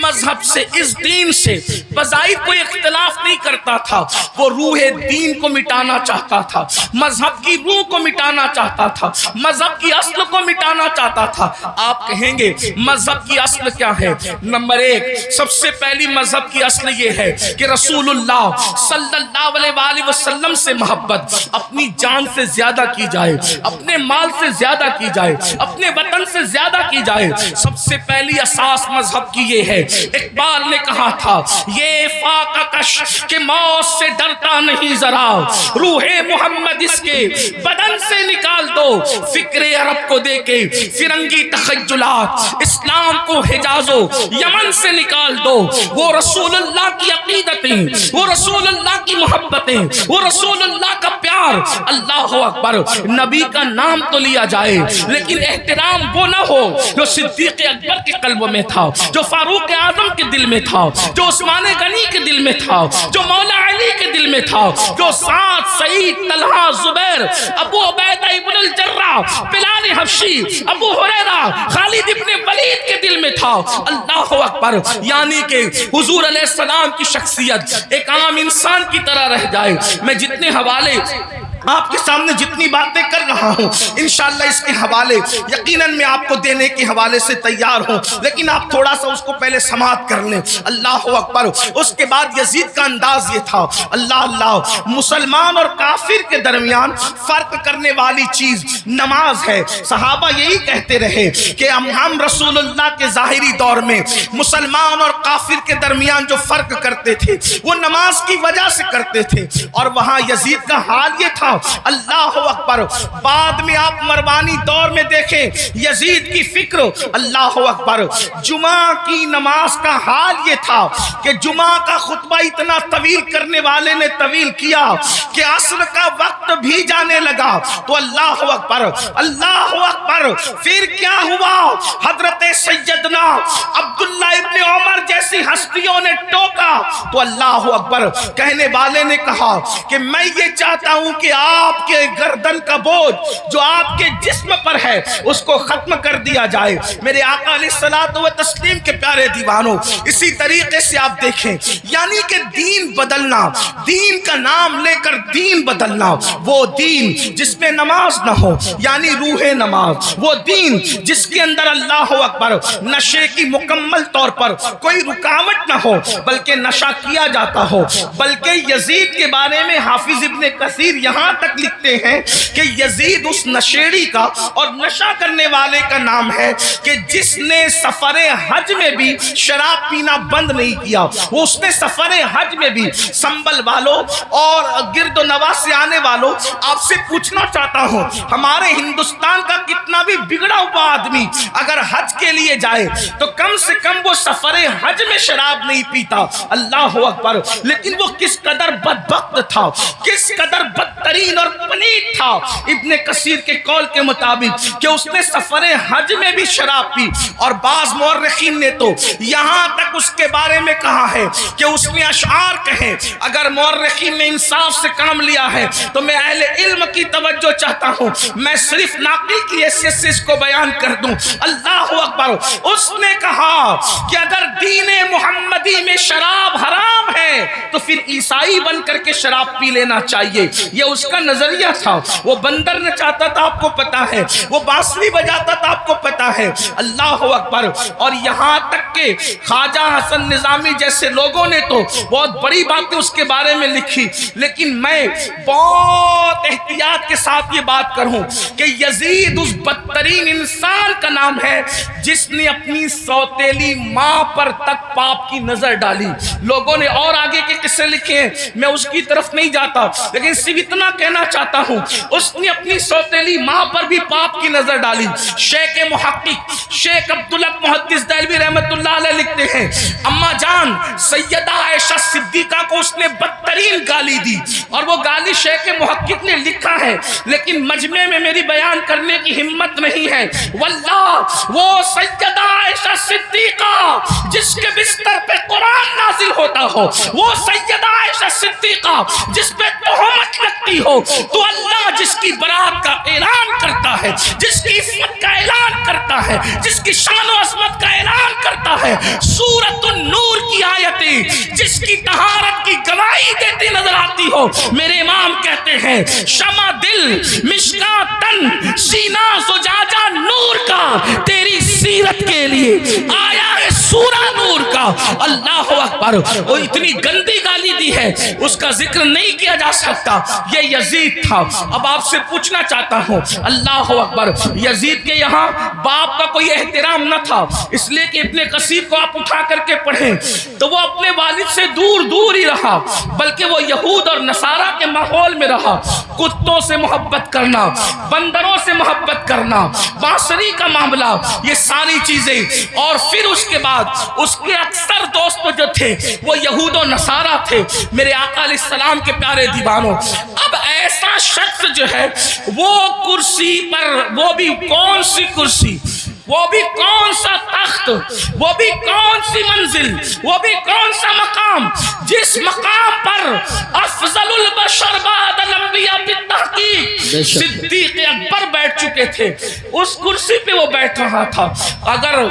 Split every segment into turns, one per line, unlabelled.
مذہب سے، اس دین سے بظاہر کوئی اختلاف نہیں کرتا تھا، وہ روح دین کو مٹانا چاہتا تھا، مذہب کی روح کو مٹانا چاہتا تھا، مذہب کی اصل کو مٹانا چاہتا تھا۔ آپ کہیں گے مذہب کی اصل کیا ہے؟ نمبر ایک، سب سے پہلی مذہب کی اصل یہ ہے کہ رسول اللہ صلی اللہ علیہ وآلہ وسلم سے محبت اپنی جان سے زیادہ کی جائے، اپنے مال سے زیادہ کی جائے، اپنے وطن سے زیادہ کی جائے۔ سب سے پہلی اساس مذہب کی یہ ہے۔ اقبال نے کہا تھا یہ فاقہ کش کہ موت سے ڈرتا نہیں ذرا، روح محمد اس کے بدن سے نکال دو، فکر عرب کو دے کے فرنگی تخیلات، اسلام کو حجاز و یمن سے نکال دو۔ وہ رسول اللہ کی عقیدتیں، وہ رسول اللہ کی محبتیں، وہ رسول اللہ کا پیار۔ اللہ اکبر، نبی کا نام تو لیا جائے لیکن احترام وہ نہ ہو جو صدیق اکبر کے قلب میں تھا، جو فاروق اعظم کے دل میں تھا، جو عثمان غنی کے دل میں تھا، جو مولا علی کے دل میں تھا، جو سعد، سعید، طلحہ، زبیر، ابو عبیدہ ابن الجراح، بلال حبشی، ابو ہریرہ، خالد ابن ولید کے دل میں تھا۔ اللہ اکبر، یعنی کہ حضور علیہ السلام کی شخصیت ایک عام انسان کی طرح رہ جائے۔ میں جتنے حوالے آپ کے سامنے جتنی باتیں کر رہا ہوں انشاءاللہ اس کے حوالے یقیناً میں آپ کو دینے کے حوالے سے تیار ہوں، لیکن آپ تھوڑا سا اس کو پہلے سماعت کر لیں۔ اللہ اکبر، اس کے بعد یزید کا انداز یہ تھا، اللہ اللہ، مسلمان اور کافر کے درمیان فرق کرنے والی چیز نماز ہے۔ صحابہ یہی کہتے رہے کہ ہم رسول اللہ کے ظاہری دور میں مسلمان اور کافر کے درمیان جو فرق کرتے تھے وہ نماز کی وجہ سے کرتے تھے، اور وہاں یزید کا حال یہ تھا۔ اللہ اکبر، بعد میں آپ مروانی دور میں دیکھیں یزید کی فکر، اللہ اکبر، جمعہ کی نماز کا حال یہ تھا کہ جمعہ کا خطبہ اتنا طویل کرنے والے نے طویل کیا کہ عصر کا وقت بھی جانے لگا تو اللہ اکبر، اللہ اکبر، پھر کیا ہوا؟ حضرت سیدنا عبداللہ ابن عمر جیسی ہستیوں نے ٹوکا تو اللہ اکبر، کہنے والے نے کہا کہ میں یہ چاہتا ہوں کہ آپ کے گردن کا بوجھ جو آپ کے جسم پر ہے اس کو ختم کر دیا جائے۔ میرے آقا علیہ الصلوۃ والتسلیم کے پیارے دیوانوں، اسی طریقے سے آپ دیکھیں، یعنی کہ دین بدلنا، دین کا نام لے کر دین بدلنا، وہ دین جس میں نماز نہ ہو یعنی روح نماز، وہ دین جس کے اندر اللہ اکبر نشے کی مکمل طور پر کوئی رکاوٹ نہ ہو بلکہ نشہ کیا جاتا ہو۔ بلکہ یزید کے بارے میں حافظ ابن کثیر یہاں تک لکھتے ہیں کہ یزید اس نشیڑی کا اور نشہ کرنے والے کا نام ہے کہ جس نے سفر حج میں بھی شراب پینا بند نہیں کیا۔ وہ اس نے سفر حج میں بھی، سنبل والوں اور گرد و نواح سے آنے والوں، آپ سے پوچھنا چاہتا ہوں ہمارے ہندوستان کا کتنا بھی بگڑا ہوا آدمی اگر حج کے لیے جائے تو کم سے کم وہ سفر حج میں شراب نہیں پیتا۔ اللہ اکبر، لیکن وہ کس قدر بدبخت تھا، کس قدر بدترین اور پلید تھا ابن کثیر کے قول کے مطابق کہ اس نے سفر حج میں بھی شراب پی، اور بعض مورخین نے تو یہاں تک اس کے بارے میں کہا ہے کہ اس نے اشعار کہے۔ اگر مورخین نے انصاف سے کام لیا ہے تو میں اہل علم کی توجہ چاہتا ہوں، میں صرف ناقل کی حیثیت سے اس کو بیان کر دوں۔ اللہ اکبر، اس نے کہا کہ اگر دین محمدی میں شراب حرام ہے تو پھر عیسائی بن کر کے شراب پی لینا چاہیے۔ یہ اس کا نظریہ تھا۔ وہ بندر نچاتا تھا، آپ کو پتا ہے، وہ بانسری بجاتا تھا، آپ کو پتا ہے۔ اللہ اکبر، اور یہاں تک کہ خواجہ حسن نظامی جیسے لوگوں نے تو بہت بڑی باتیں اس کے بارے میں لکھی، لیکن میں بہت احتیاط کے ساتھ یہ بات کروں کہ یزید اس بدترین انسان کا نام ہے جس نے اپنی سوتیلی ماں پر تک پاپ کی نظر ڈالی۔ لوگوں نے اور آگے کے قصے لکھے ہیں، میں اس کی طرف نہیں جاتا، لیکن صرف اتنا کہنا چاہتا ہوں اس نے اپنی سوتیلی ماں پر بھی پاپ کی نظر ڈالی۔ شیخ محقق شیخ عبدالحق محدث دہلوی رحمت اللہ علیہ لکھتے ہیں اما جان سیدہ عائشہ صدیقہ کو اس نے بدترین گالی دی، اور وہ گالی شیخ محقق نے لکھا ہے لیکن مجمع میں میری بیان کرنے کی ہمت نہیں ہے۔ واللہ وہ سیدہ عائشہ صدیقہ جس کے بستر پہ قرآن نازل ہوتا ہو، وہ سیدہ عائشہ صدیقہ جس پہ تہمت لگتی ہو، تو اللہ جس کی برات کا اعلان کرتا ہے، جس کی عصمت کا اعلان کرتا ہے، جس کی شان و عظمت کا اعلان کرتا ہے، سورۃ کی طہارت کی گواہی دیتی نظر آتی ہو. میرے امام کہتے ہیں شمع دل مشکات تن سینہ زجاجہ نور کا تیری سیرت کے لیے آیا ہے سورہ نور کا. اللہ اکبر. وہ اتنی گندی گالی دی ہے اس کا ذکر نہیں کیا جا سکتا. یہ یزید تھا. اب آپ سے پوچھنا چاہتا ہوں اللہ اکبر یزید کے یہاں باپ کا کوئی احترام نہ تھا اس لیے کہ ابن کثیر کو آپ اٹھا کر کے پڑھیں تو وہ اپنے والد سے دور دور ہی رہا بلکہ وہ یہود اور نصارہ کے ماحول میں رہا. کتوں سے محبت کرنا بندروں سے محبت کرنا بانسری کا معاملہ یہ ساری چیزیں اور پھر اس کے بعد اس کے اکثر دوست جو تھے وہ یہود و نصارہ تھے. میرے آقا علیہ السلام کے پیارے دیوانوں اب ایسا شخص جو ہے وہ کرسی پر وہ بھی کون سی کرسی وہ بھی کون سا تخت وہ بھی کون سی منزل وہ بھی کون سا مقام جس مقام پر افضل البشر بعد الانبیاء بالتحقیق صدیق اکبر بیٹھ چکے تھے اس کرسی پہ وہ بیٹھ رہا تھا. اگر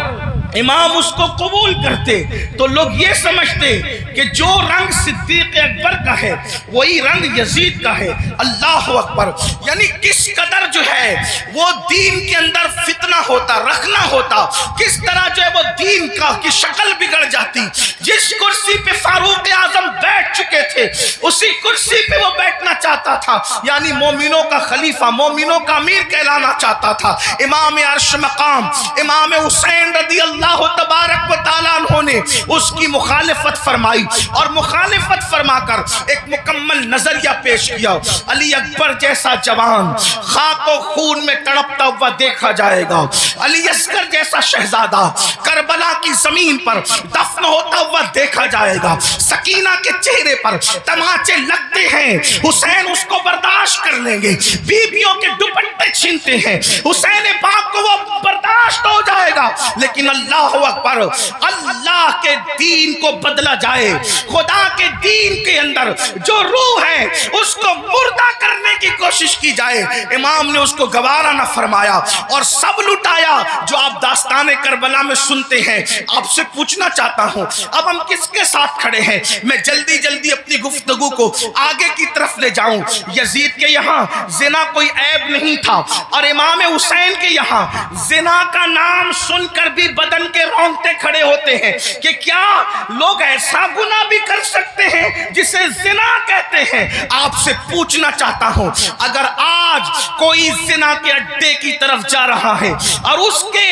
امام اس کو قبول کرتے تو لوگ یہ سمجھتے کہ جو رنگ صدیق اکبر کا ہے وہی رنگ یزید کا ہے. اللہ اکبر. یعنی کس قدر جو ہے وہ دین کے اندر فتنہ ہوتا رکھنا ہوتا کس طرح جو ہے وہ دین کی شکل بگڑ جاتی. جس کرسی پہ فاروق اعظم بیٹھ چکے تھے اسی کرسی پہ وہ بیٹھنا چاہتا تھا. یعنی مومنوں کا خلیفہ مومنوں کا امیر کہلانا چاہتا تھا. امام عرش مقام امام حسین رضی اللہ تبارک و تعالیٰ عنہ نے اس کی مخالفت فرمائی اور مخالفت فرما کر ایک مکمل نظریہ پیش کیا. علی اکبر جیسا جوان خاک و خون میں تڑپتا ہوا دیکھا جائے گا. علی اصغر جیسا شہزادہ کربلا کی زمین پر دفن ہوتا ہوا دیکھا جائے گا. سکینہ کے چہرے پر تماچے لگتے ہیں حسین اس کو برداشت کر لیں گے. بیویوں کے دوپٹے چھینتے ہیں حسین پاک کو وہ برداشت ہو جائے گا. لیکن اللہ اکبر اللہ کے دین کو بدلا جائے خدا کے دین کے اندر جو روح ہے اس کو مردہ کرنے کی کوشش کی جائے. امام نے اس کو گوارا نہ فرمایا اور سب لٹایا جو آپ داستان کربلا میں سنتے ہیں. آپ سے پوچھنا چاہتا ہوں اب ہم کس کے ساتھ کھڑے ہیں؟ میں جلدی جلدی اپنی گفتگو کو آگے کی طرف لے جاؤں. یزید کے یہاں زنا کوئی عیب نہیں تھا اور امام حسین کے یہاں زنا کا نام سن کر بھی بدن کے رونگٹے کھڑے ہوتے ہیں کہ کیا لوگ ایسا گناہ بھی کر سکتے ہیں جسے زنا کہتے ہیں. آپ سے پوچھنا چاہتا ہوں اگر آج کوئی زنا کے اڈے کی طرف جا رہا ہے اور اس کے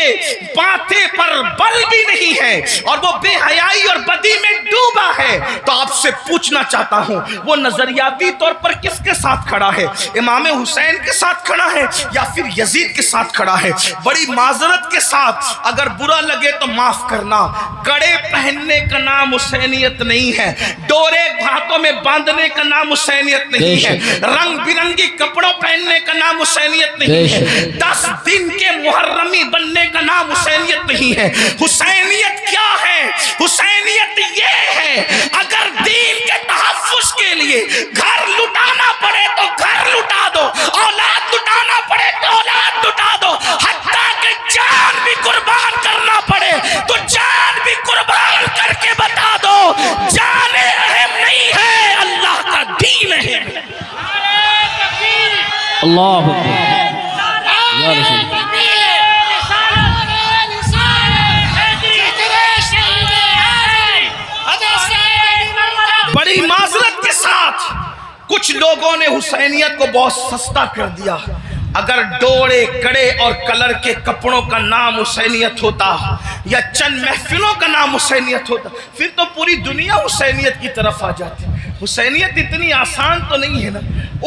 ماتھے پر بل بھی نہیں ہے اور وہ بے حیائی اور بدی میں ڈوبا ہے تو آپ سے پوچھنا چاہتا ہوں وہ نظریاتی طور پر کس کے ساتھ کھڑا ہے؟ امام حسین کے ساتھ کھڑا ہے یا پھر یزید کے ساتھ کھڑا ہے؟ بڑی معذرت کے ساتھ اگر برا لگے تو معاف کرنا کڑے پہننے کا نام حسینیت نہیں ہے. ڈورے ہاتھوں میں باندھنے کا نام حسینیت نہیں ہے. رنگ برنگی کپڑوں پہننے کا نام حسینیت نہیں ہے. 10 دن کے محرمی بننے کا نام حسینیت نہیں ہے. حسینیت کیا ہے؟ حسینیت یہ ہے اگر دین کے تحفظ کے لیے گھر لٹانا پڑے تو گھر لٹا دو اولاد لٹانا پڑے تو اولاد لٹا دو حتیٰ کہ جان بھی قربان کرنا پڑے تو جان بھی قربان کر کے بتا دو جان اہم نہیں ہے اللہ کا دین اہم ہے.
اللہ
بڑی معذرت کے ساتھ کچھ لوگوں نے حسینیت کو بہت سستا کر دیا. اگر ڈوڑے کڑے اور کلر کے کپڑوں کا نام حسینیت ہوتا یا چند محفلوں کا نام حسینیت ہوتا پھر تو پوری دنیا حسینیت کی طرف آ جاتی. حسینیت اتنی آسان تو نہیں ہے نا.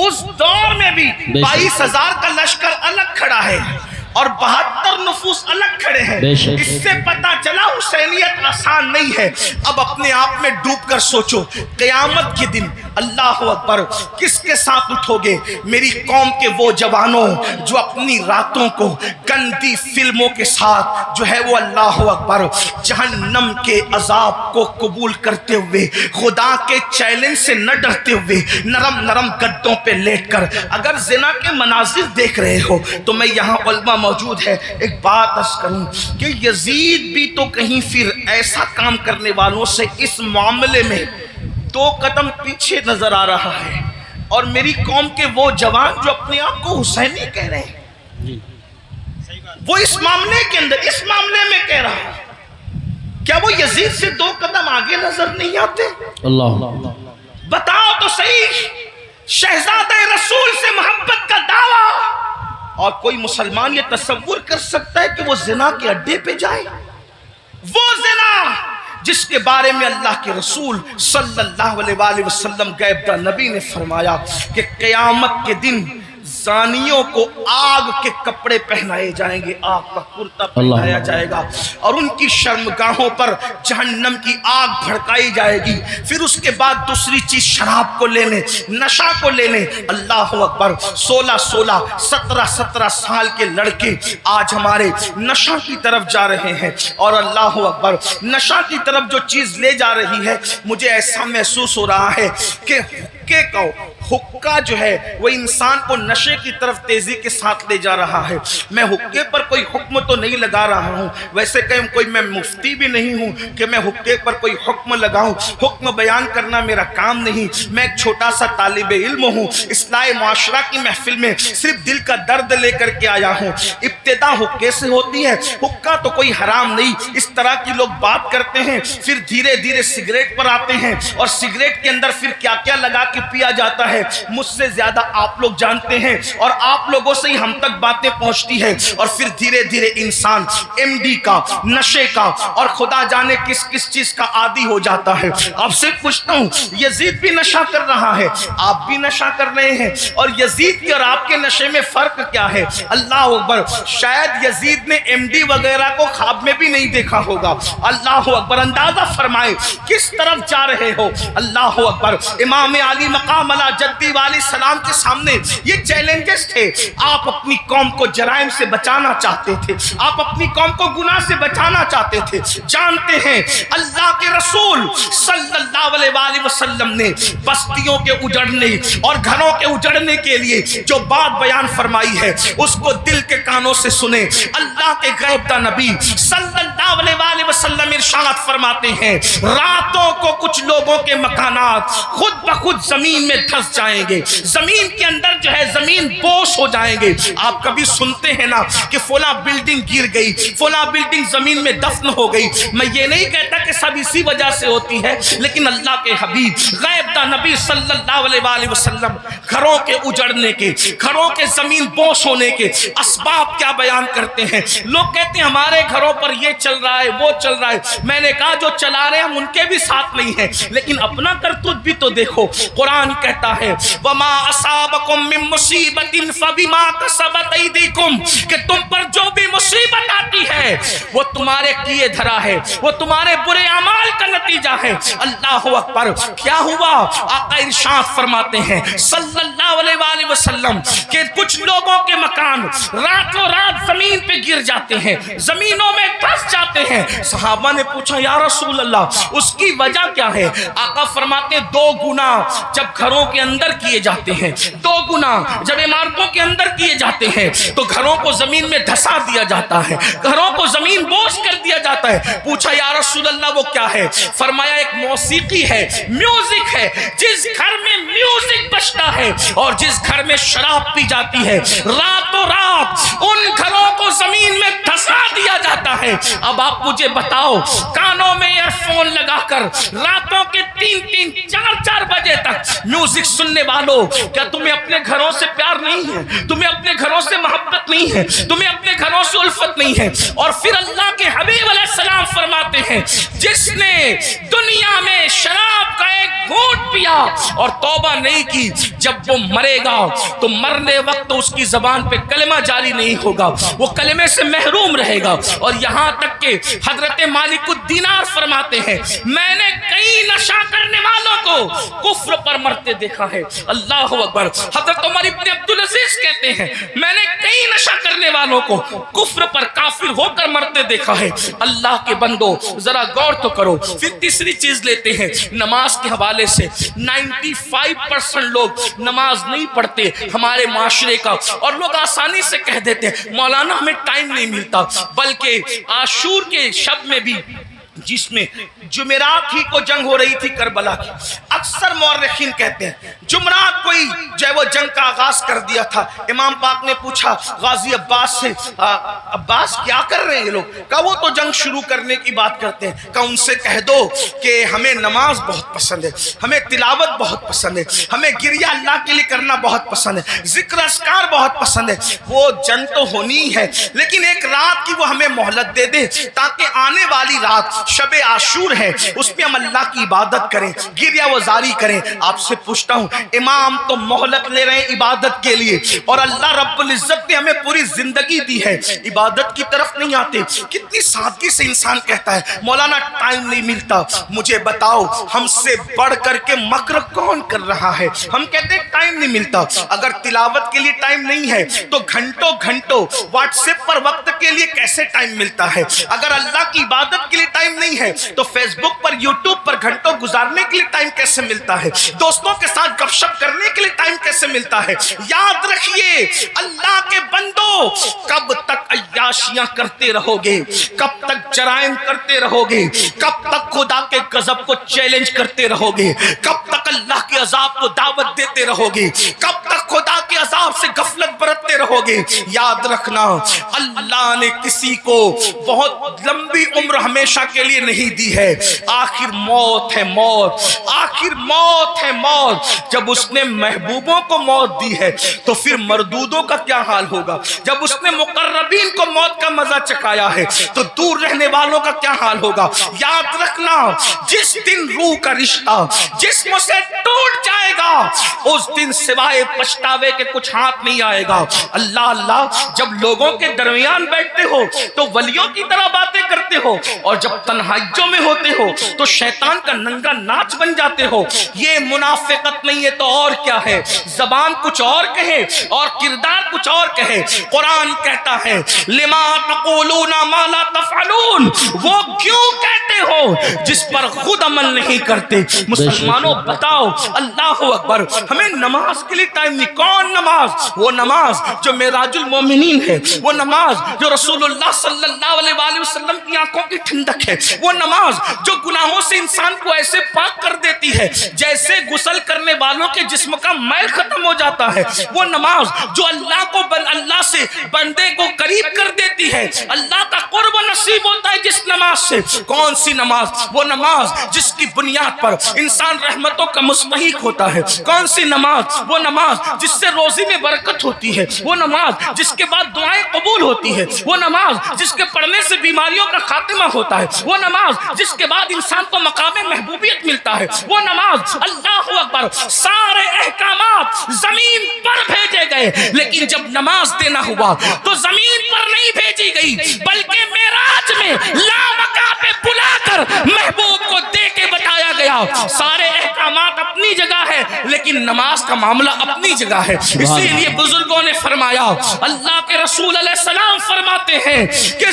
اس دور میں بھی 22,000 کا لشکر الگ کھڑا ہے اور 72 نفوس الگ کھڑے ہیں. اس سے پتا چلا حسینیت آسان نہیں ہے. اب اپنے آپ میں ڈوب کر سوچو قیامت کے دن اللہ اکبر کس کے ساتھ اٹھو گے؟ میری قوم کے وہ جوانوں جو اپنی راتوں کو گندی فلموں کے ساتھ جو ہے وہ اللہ اکبر جہنم کے عذاب کو قبول کرتے ہوئے خدا کے چیلنج سے نہ ڈرتے ہوئے نرم نرم گدوں پہ لیٹ کر اگر زنا کے مناظر دیکھ رہے ہو تو میں یہاں علماء موجود ہے ایک بات عرض کروں کہ یزید بھی تو کہیں پھر ایسا کام کرنے والوں سے اس معاملے میں 2 قدم پیچھے نظر آ رہا ہے، اور میری قوم کے وہ جوان جو اپنے آپ کو حسینی کہہ رہے ہیں، وہ اس معاملے کے اندر، اس معاملے میں کہہ رہا ہے، کیا وہ یزید سے 2 قدم آگے نظر نہیں آتے؟
اللہ
بتاؤ تو صحیح، شہزادہ رسول سے محبت کا دعویٰ، اور کوئی مسلمان یہ تصور کر سکتا ہے کہ وہ زنا کے اڈے پہ جائے؟ وہ زنا جس کے بارے میں اللہ کے رسول صلی اللہ علیہ وآلہ وسلم غیب داں نبی نے فرمایا کہ قیامت کے دن زانیوں کو آگ کے کپڑے پہنائے جائیں گے، آگ کا کرتا پہنایا جائے گا، اور ان کی شرمگاہوں پر جہنم کی آگ بھڑکائی جائے گی۔ پھر اس کے بعد دوسری چیز شراب کو لے لیں، نشہ کو لے لیں۔ اللہ اکبر، 16 17 سال کے لڑکے آج ہمارے نشہ کی طرف جا رہے ہیں، اور اللہ اکبر، نشہ کی طرف جو چیز لے جا رہی ہے، مجھے ایسا محسوس ہو رہا ہے کہ حقہ جو ہے وہ انسان کو نشے کی طرف تیزی کے ساتھ لے جا رہا ہے۔ میں حقے پر کوئی حکم تو نہیں لگا رہا ہوں، ویسے کہ کوئی میں مفتی بھی نہیں ہوں کہ میں حقے پر کوئی حکم لگاؤں، حکم بیان کرنا میرا کام نہیں۔ میں ایک چھوٹا سا طالب علم ہوں، اصلاح معاشرہ کی محفل میں صرف دل کا درد لے کر کے آیا ہوں۔ ابتدا حقے سے ہوتی ہے، حقہ تو کوئی حرام نہیں، اس طرح کی لوگ بات کرتے ہیں، پھر دھیرے دھیرے سگریٹ پر آتے ہیں، اور سگریٹ کے اندر پھر کیا کیا لگا کے پیا جاتا ہے مجھ سے زیادہ آپ لوگ جانتے ہیں، اور آپ لوگوں سے ہی ہم تک باتیں پہنچتی ہیں، اور پھر دھیرے دھیرے انسان ایم ڈی کا، نشے کا، اور خدا جانے کس کس چیز کا عادی ہو جاتا ہے۔ آپ سے پوچھتا ہوں، یزید بھی نشہ کر رہا ہے، آپ بھی نشہ کر رہے ہیں، اور یزید کے اور آپ کے نشے میں فرق کیا ہے؟ اللہ اکبر، شاید یزید نے ایم ڈی وغیرہ کو خواب میں بھی نہیں دیکھا ہوگا۔ اللہ اکبر، اندازہ فرمائے کس طرف جا رہے ہو۔ اللہ اکبر، امام علی مقام علی جدی والی سلام کے سامنے یہ چیلنجز تھے۔ آپ اپنی قوم کو جرائم سے بچانا چاہتے تھے، آپ اپنی قوم کو گناہ سے بچانا چاہتے تھے۔ جانتے ہیں اللہ کے رسول صلی اللہ علیہ وآلہ وسلم نے بستیوں کے اجڑنے اور گھروں کے اجڑنے کے لیے جو بات بیان فرمائی ہے، اس کو دل کے کانوں سے سنیں۔ اللہ کے غیب داں نبی صلی اللہ علیہ وآلہ وسلم ارشاد فرماتے ہیں، راتوں کو کچھ لوگوں کے مکانات خود بخود زمین میں دھس جائیں گے، زمین کے اندر جو ہے زمین بوش ہو جائیں گے۔ آپ کبھی سنتے ہیں نا کہ فلاں بلڈنگ گر گئی، فلاں بلڈنگ زمین میں دفن ہو گئی۔ میں یہ نہیں کہتا کہ سب اسی وجہ سے ہوتی ہے، لیکن اللہ کے حبیب غیب داں نبی صلی اللہ علیہ وآلہ وسلم گھروں کے اجڑنے کے، گھروں کے زمین بوش ہونے کے اسباب کیا بیان کرتے ہیں۔ لوگ کہتے ہیں ہمارے گھروں پر یہ چل رہا ہے، وہ چل رہا ہے۔ میں نے کہا جو چلا رہے ہیں ہم ان کے بھی ساتھ نہیں ہیں، لیکن اپنا کرتوت بھی تو دیکھو۔ قرآن کہتا ہے وَمَا أَصَابَكُم مِّن مُّصِيبَةٍ فَبِمَا كَسَبَتْ أَيْدِيكُمْ، کہ تم پر جو بھی مصیبت آتی ہے وہ تمہارے کیے دھرا ہے، وہ تمہارے برے اعمال کا نتیجہ ہے۔ اللہ اکبر، کیا ہوا؟ آقا ارشاد فرماتے ہیں صلی اللہ علیہ وآلہ وسلم کہ کچھ لوگوں کے مکان راتوں رات زمین پہ گر جاتے ہیں، زمینوں میں دھس جاتے ہیں۔ صحابہ نے پوچھا یا رسول اللہ اس کی وجہ کیا ہے؟ آقا فرماتے 2 گناہ جب گھروں کے اندر کیے جاتے ہیں، 2 گناہ جب عمارتوں کے اندر کیے جاتے ہیں تو گھروں کو زمین میں دھسا دیا جاتا ہے، گھروں کو زمین بوش کر دیا جاتا ہے۔ پوچھا یا رسول اللہ وہ کیا ہے؟ فرمایا ایک موسیقی ہے، میوزک ہے۔ جس گھر میں میوزک بجتا ہے اور جس گھر میں شراب پی جاتی ہے، راتوں رات ان گھروں کو زمین میں دھسا دیا جاتا ہے۔ اب آپ مجھے بتاؤ، کانوں میں ایئر فون لگا کر راتوں کے 3 4 بجے تک میوزک سننے والوں، کیا تمہیں اپنے گھروں سے پیار نہیں ہے؟ تمہیں اپنے گھروں سے محبت نہیں ہے؟ تمہیں اپنے گھروں سے الفت نہیں ہے؟ اور پھر اللہ کے حبیب علیہ السلام فرماتے ہیں جس نے دنیا میں شراب کا ایک گھونٹ پیا اور توبہ نہیں کی، جب وہ مرے گا تو مرنے وقت اس کی زبان پہ کلمہ جاری نہیں ہوگا، وہ کلمے سے محروم رہے گا۔ اور یہاں تک کہ حضرت مالک الدینار فرماتے ہیں میں نے کئی نشہ کرنے والوں کو کفر پر مرتے دیکھا ہے۔ اللہ اکبر، حضرت عمر ابن عبدالعزیز کہتے ہیں میں نے کئی نشہ کرنے والوں کو کفر پر کافر ہو کر مرتے دیکھا ہے۔ اللہ کے بندو ذرا غور تو کرو۔ پھر تیسری چیز لیتے ہیں نماز کے حوالے سے۔ 95% لوگ نماز نہیں پڑھتے ہمارے معاشرے کا، اور لوگ آسانی سے کہہ دیتے ہیں مولانا ہمیں ٹائم نہیں ملتا۔ بلکہ عاشور کے شب میں بھی، جس میں جمعرات ہی کو جنگ ہو رہی تھی کربلا کی، اکثر مورخین کہتے ہیں جمعرات کو ہی جو ہے وہ جنگ کا آغاز کر دیا تھا۔ امام پاک نے پوچھا غازی عباس سے، عباس کیا کر رہے ہیں یہ لوگ؟ کہا وہ تو جنگ شروع کرنے کی بات کرتے ہیں۔ کہا ان سے کہہ دو کہ ہمیں نماز بہت پسند ہے، ہمیں تلاوت بہت پسند ہے، ہمیں گریہ اللہ کے لیے کرنا بہت پسند ہے، ذکر اذکار بہت پسند ہے۔ وہ جنگ تو ہونی ہے لیکن ایک رات کی وہ ہمیں مہلت دے دے تاکہ آنے والی رات شب عاشور ہے، اس میں ہم اللہ کی عبادت کریں، گریہ وزاری کریں۔ آپ سے پوچھتا ہوں امام تو مہلت لے رہے ہیں عبادت کے لیے، اور اللہ رب العزت نے ہمیں پوری زندگی دی ہے، عبادت کی طرف نہیں آتے۔ کتنی سادگی سے انسان کہتا ہے مولانا ٹائم نہیں ملتا۔ مجھے بتاؤ ہم سے بڑھ کر کے مکر کون کر رہا ہے؟ ہم کہتے ہیں ٹائم نہیں ملتا۔ اگر تلاوت کے لیے ٹائم نہیں ہے تو گھنٹوں گھنٹوں واٹس ایپ پر وقت کے لیے کیسے ٹائم ملتا ہے؟ اگر اللہ کی عبادت کے لیے ٹائم نہیں ہے تو فیس بک پر یوٹیوب پر گھنٹوں گزارنے کے لیے ٹائم کیسے ملتا ہے؟ دوستوں کے ساتھ گپ شپ کرنے کے لیے ٹائم کیسے ملتا ہے؟ یاد رکھیے اللہ کے بندو، کب تک عیاشیاں کرتے رہو گے؟ کب تک جرائم کرتے رہو گے؟ کب تک خدا کے غضب کو چیلنج کرتے رہو گے؟ کب تک اللہ کے عذاب کو دعوت دیتے رہو گے؟ کب تک خدا کے عذاب سے غفلت برتتے رہو گے؟ یاد رکھنا اللہ نے کسی کو بہت لمبی عمر ہمیشہ کے لیے نہیں دی ہے، آخر موت ہے موت، آخر موت ہے موت۔ جب اس نے محبوبوں کو موت دی ہے تو پھر مردودوں کا کیا حال ہوگا؟ جب اس نے مقربین کو موت کا مزہ چکھایا ہے تو دور رہنے والوں کا کیا حال ہوگا؟ یاد رکھنا جس دن روح کا رشتہ جسم سے ٹوٹ جائے گا اس دن سوائے پچھتاوے کے کچھ ہاتھ نہیں آئے گا۔ اللہ اللہ، جب لوگوں کے درمیان بیٹھتے ہو تو ولیوں کی طرح باتیں کرتے ہو، اور جب تنہائیوں میں ہوتے ہو تو شیطان کا ننگا ناچ بن جاتے ہو۔ یہ منافقت نہیں ہے تو اور کیا ہے؟ زبان کچھ اور کہے اور کردار کچھ اور کہے۔ قرآن کہتا ہے لما تقولون ما لا تفعلون، وہ کیوں کہتے ہو جس پر خود عمل نہیں کرتے۔ مسلمانوں بتاؤ، اللہ اکبر، ہمیں نماز کے لیے ٹائم نہیں۔ کون نماز؟ وہ نماز جو معراج المومنین ہے، وہ نماز جو رسول اللہ صلی اللہ علیہ وآلہ وسلم کی آنکھوں کی ٹھنڈک ہے، وہ نماز جو گناہوں سے انسان کو ایسے پاک کر دیتی ہے جیسے غسل کرنے والوں کے جسم کا میل ختم ہو جاتا ہے، وہ نماز جو اللہ سے بندے کو قریب کر دیتی ہے، اللہ کا قرب نصیب ہوتا ہے جس نماز سے۔ کون سی نماز؟ وہ نماز جس کی بنیاد پر انسان رحمتوں کا مستحق ہوتا ہے۔ کون سی نماز؟ وہ نماز جس سے روزی میں برکت ہوتی ہے، وہ نماز جس کے بعد دعائیں قبول ہوتی ہے، وہ نماز جس کے پڑھنے سے بیماریوں کا خاتمہ ہوتا ہے، وہ نماز جس کے بعد انسان کو مقام محبوبیت ملتا ہے، وہ نماز۔ اللہ اکبر، سارے احکامات زمین پر بھیجے گئے لیکن جب نماز دینا ہوا تو زمین پر نہیں بھیجی گئی بلکہ معراج میں لامکاں پہ بلا کر محبوب کو دے کے بتایا گیا۔ سارے احکامات اپنی جگہ ہے لیکن نماز کا معاملہ اپنی جگہ ہے۔ اسی لیے بزرگوں نے فرمایا، اللہ کے رسول علیہ السلام فرماتے ہیں کہ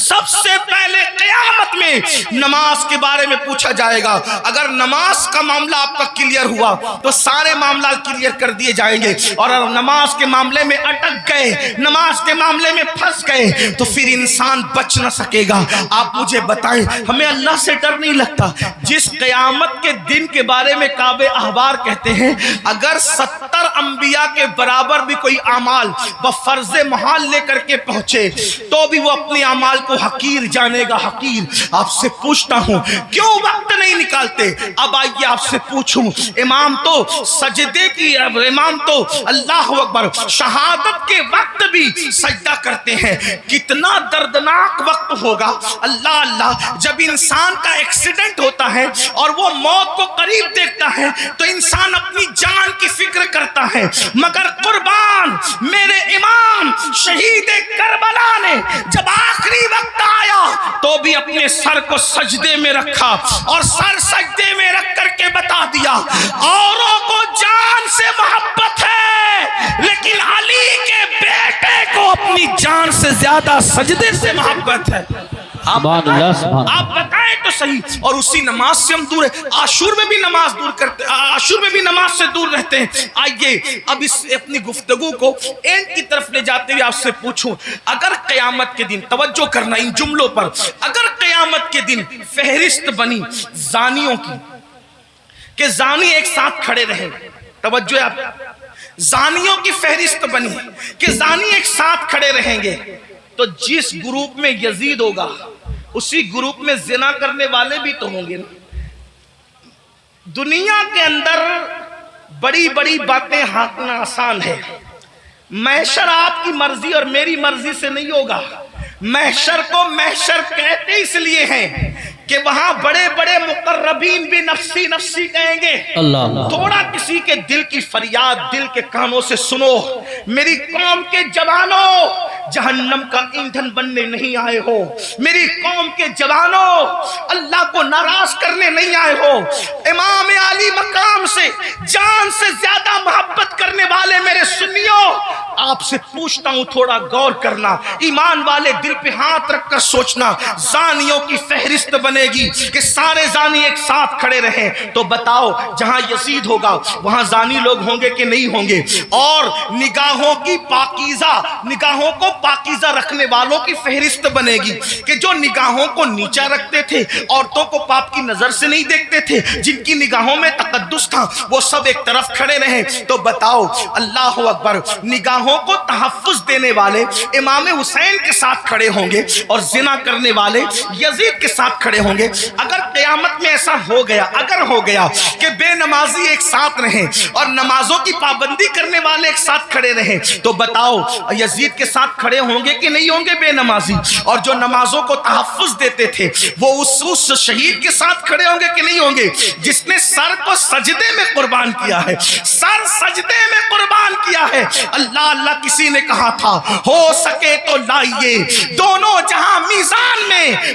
سب سے پہلے قیامت میں نماز کے بارے میں پوچھا جائے گا۔ اگر نماز کا معاملہ آپ کا کلیئر ہوا تو سارے معاملات کلیئر کر دیے جائیں گے، اور اگر نماز کے معاملے میں اٹک گئے، نماز کے معاملے میں پھنس گئے تو پھر انسان بچ نہ سکے گا۔ آپ مجھے بتائیں، ہمیں اللہ سے ڈر نہیں لگتا؟ جس قیامت کے دن کے بارے میں کعب احبار کہتے ہیں اگر 70 انبیاء کے برابر بھی کوئی اعمال بفرض محال لے کر کے پہنچے تو بھی وہ اپنے اعمال کو حقیر جانے گا، حقیر۔ آپ سے پوچھتا ہوں کیوں وقت نہیں نکالتے؟ اب آئیے آپ سے پوچھوں، امام تو سجدے کی، امام تو اللہ اکبر شہادت کے وقت بھی سجدہ کرتے ہیں، کتنا دردناک وقت ہوگا۔ اللہ اللہ، جب انسان کا ایکسیڈنٹ ہوتا ہے اور وہ موت کو قریب دیکھتا ہے تو انسان اپنی جان کی فکر کرتا ہے، مگر قربان میرے امام شہید کربلا نے جب آخری وقت آیا تو بھی اپنے سر کو سجدے میں رکھا اور سر سجدے میں رکھ کر کے بتا دیا اوروں کو جان سے محبت ہے لیکن علی کے بیٹے کو اپنی جان سے زیادہ سجدے سے محبت ہے۔ آپ بتائیں تو صحیح۔ اور اسی نماز سے ہم دور ہیں، عاشور میں بھی نماز دور کرتے، عاشور میں بھی نماز سے دور رہتے ہیں۔ آئیے اب اس اپنی گفتگو کو اینڈ کی طرف لے جاتے ہوئے آپ سے پوچھوں، اگر قیامت کے دن، توجہ کرنا ان جملوں پر، اگر قیامت کے دن فہرست بنی زانیوں کی، کہ زانی ایک ساتھ کھڑے رہیں، توجہ آپ، زانیوں کی فہرست بنی کہ زانی ایک ساتھ کھڑے رہیں گے، تو جس گروپ میں یزید ہوگا اسی گروپ میں زنا کرنے والے بھی تو ہوں گے نا۔ دنیا کے اندر بڑی بڑی باتیں ہانکنا آسان ہے، محشر آپ کی مرضی اور میری مرضی سے نہیں ہوگا۔ محشر کو محشر کہتے اس لیے ہیں کہ وہاں بڑے بڑے مقربین بھی نفسی نفسی کہیں گے۔ اللہ، تھوڑا کسی کے دل کی فریاد دل کے کانوں سے سنو، میری قوم کے جوانوں جہنم کا ایندھن بننے نہیں آئے ہو، میری قوم کے جوانوں اللہ کو ناراض کرنے نہیں آئے ہو، امام علی مقام سے جان سے زیادہ محبت کرنے والے میرے سنیوں، آپ سے پوچھتا ہوں تھوڑا غور کرنا، ایمان والے دل پہ ہاتھ رکھ کر سوچنا، زانیوں کی فہرست بنے گی کہ سارے زانی ایک ساتھ کھڑے رہیں، تو بتاؤ جہاں یزید ہوگا وہاں زانی لوگ ہوں گے کہ نہیں ہوں گے؟ اور نگاہوں کی پاکیزہ، نگاہوں کو پاکیزہ رکھنے والوں کی فہرست بنے گی کہ جو نگاہوں کو نیچا رکھتے تھے، عورتوں کو پاپ کی نظر سے نہیں دیکھتے تھے، جن کی نگاہوں میں تقدس تھا وہ سب ایک طرف کھڑے رہیں۔ تو بتاؤ اللہ اکبر، نگاہوں کو تحفظ دینے والے امام حسین کے ساتھ کھڑے ہوں گے اور زنا کرنے والے یزید کے ساتھ کھڑے ہوں گے۔ اگر قیامت میں ایسا ہو گیا، اگر ہو گیا کہ بے نمازی ایک ساتھ رہیں اور نمازوں کی پابندی کرنے والے ایک ساتھ کھڑے رہیں، تو بتاؤ یزید کے ساتھ کھڑے ہوں گے کہ نہیں ہوں گے بے نمازی؟ اور جو نمازوں کو تحفظ دیتے تھے وہ اس شہید کے ساتھ کھڑے ہوں گے کہ نہیں ہوں گے جس نے سر کو سجدے میں قربان کیا ہے، سر سجدے میں قربان کیا ہے؟ اللہ اللہ کسی نے کہا تھا ہو سکے تو لائیے دونوں جہاں میزان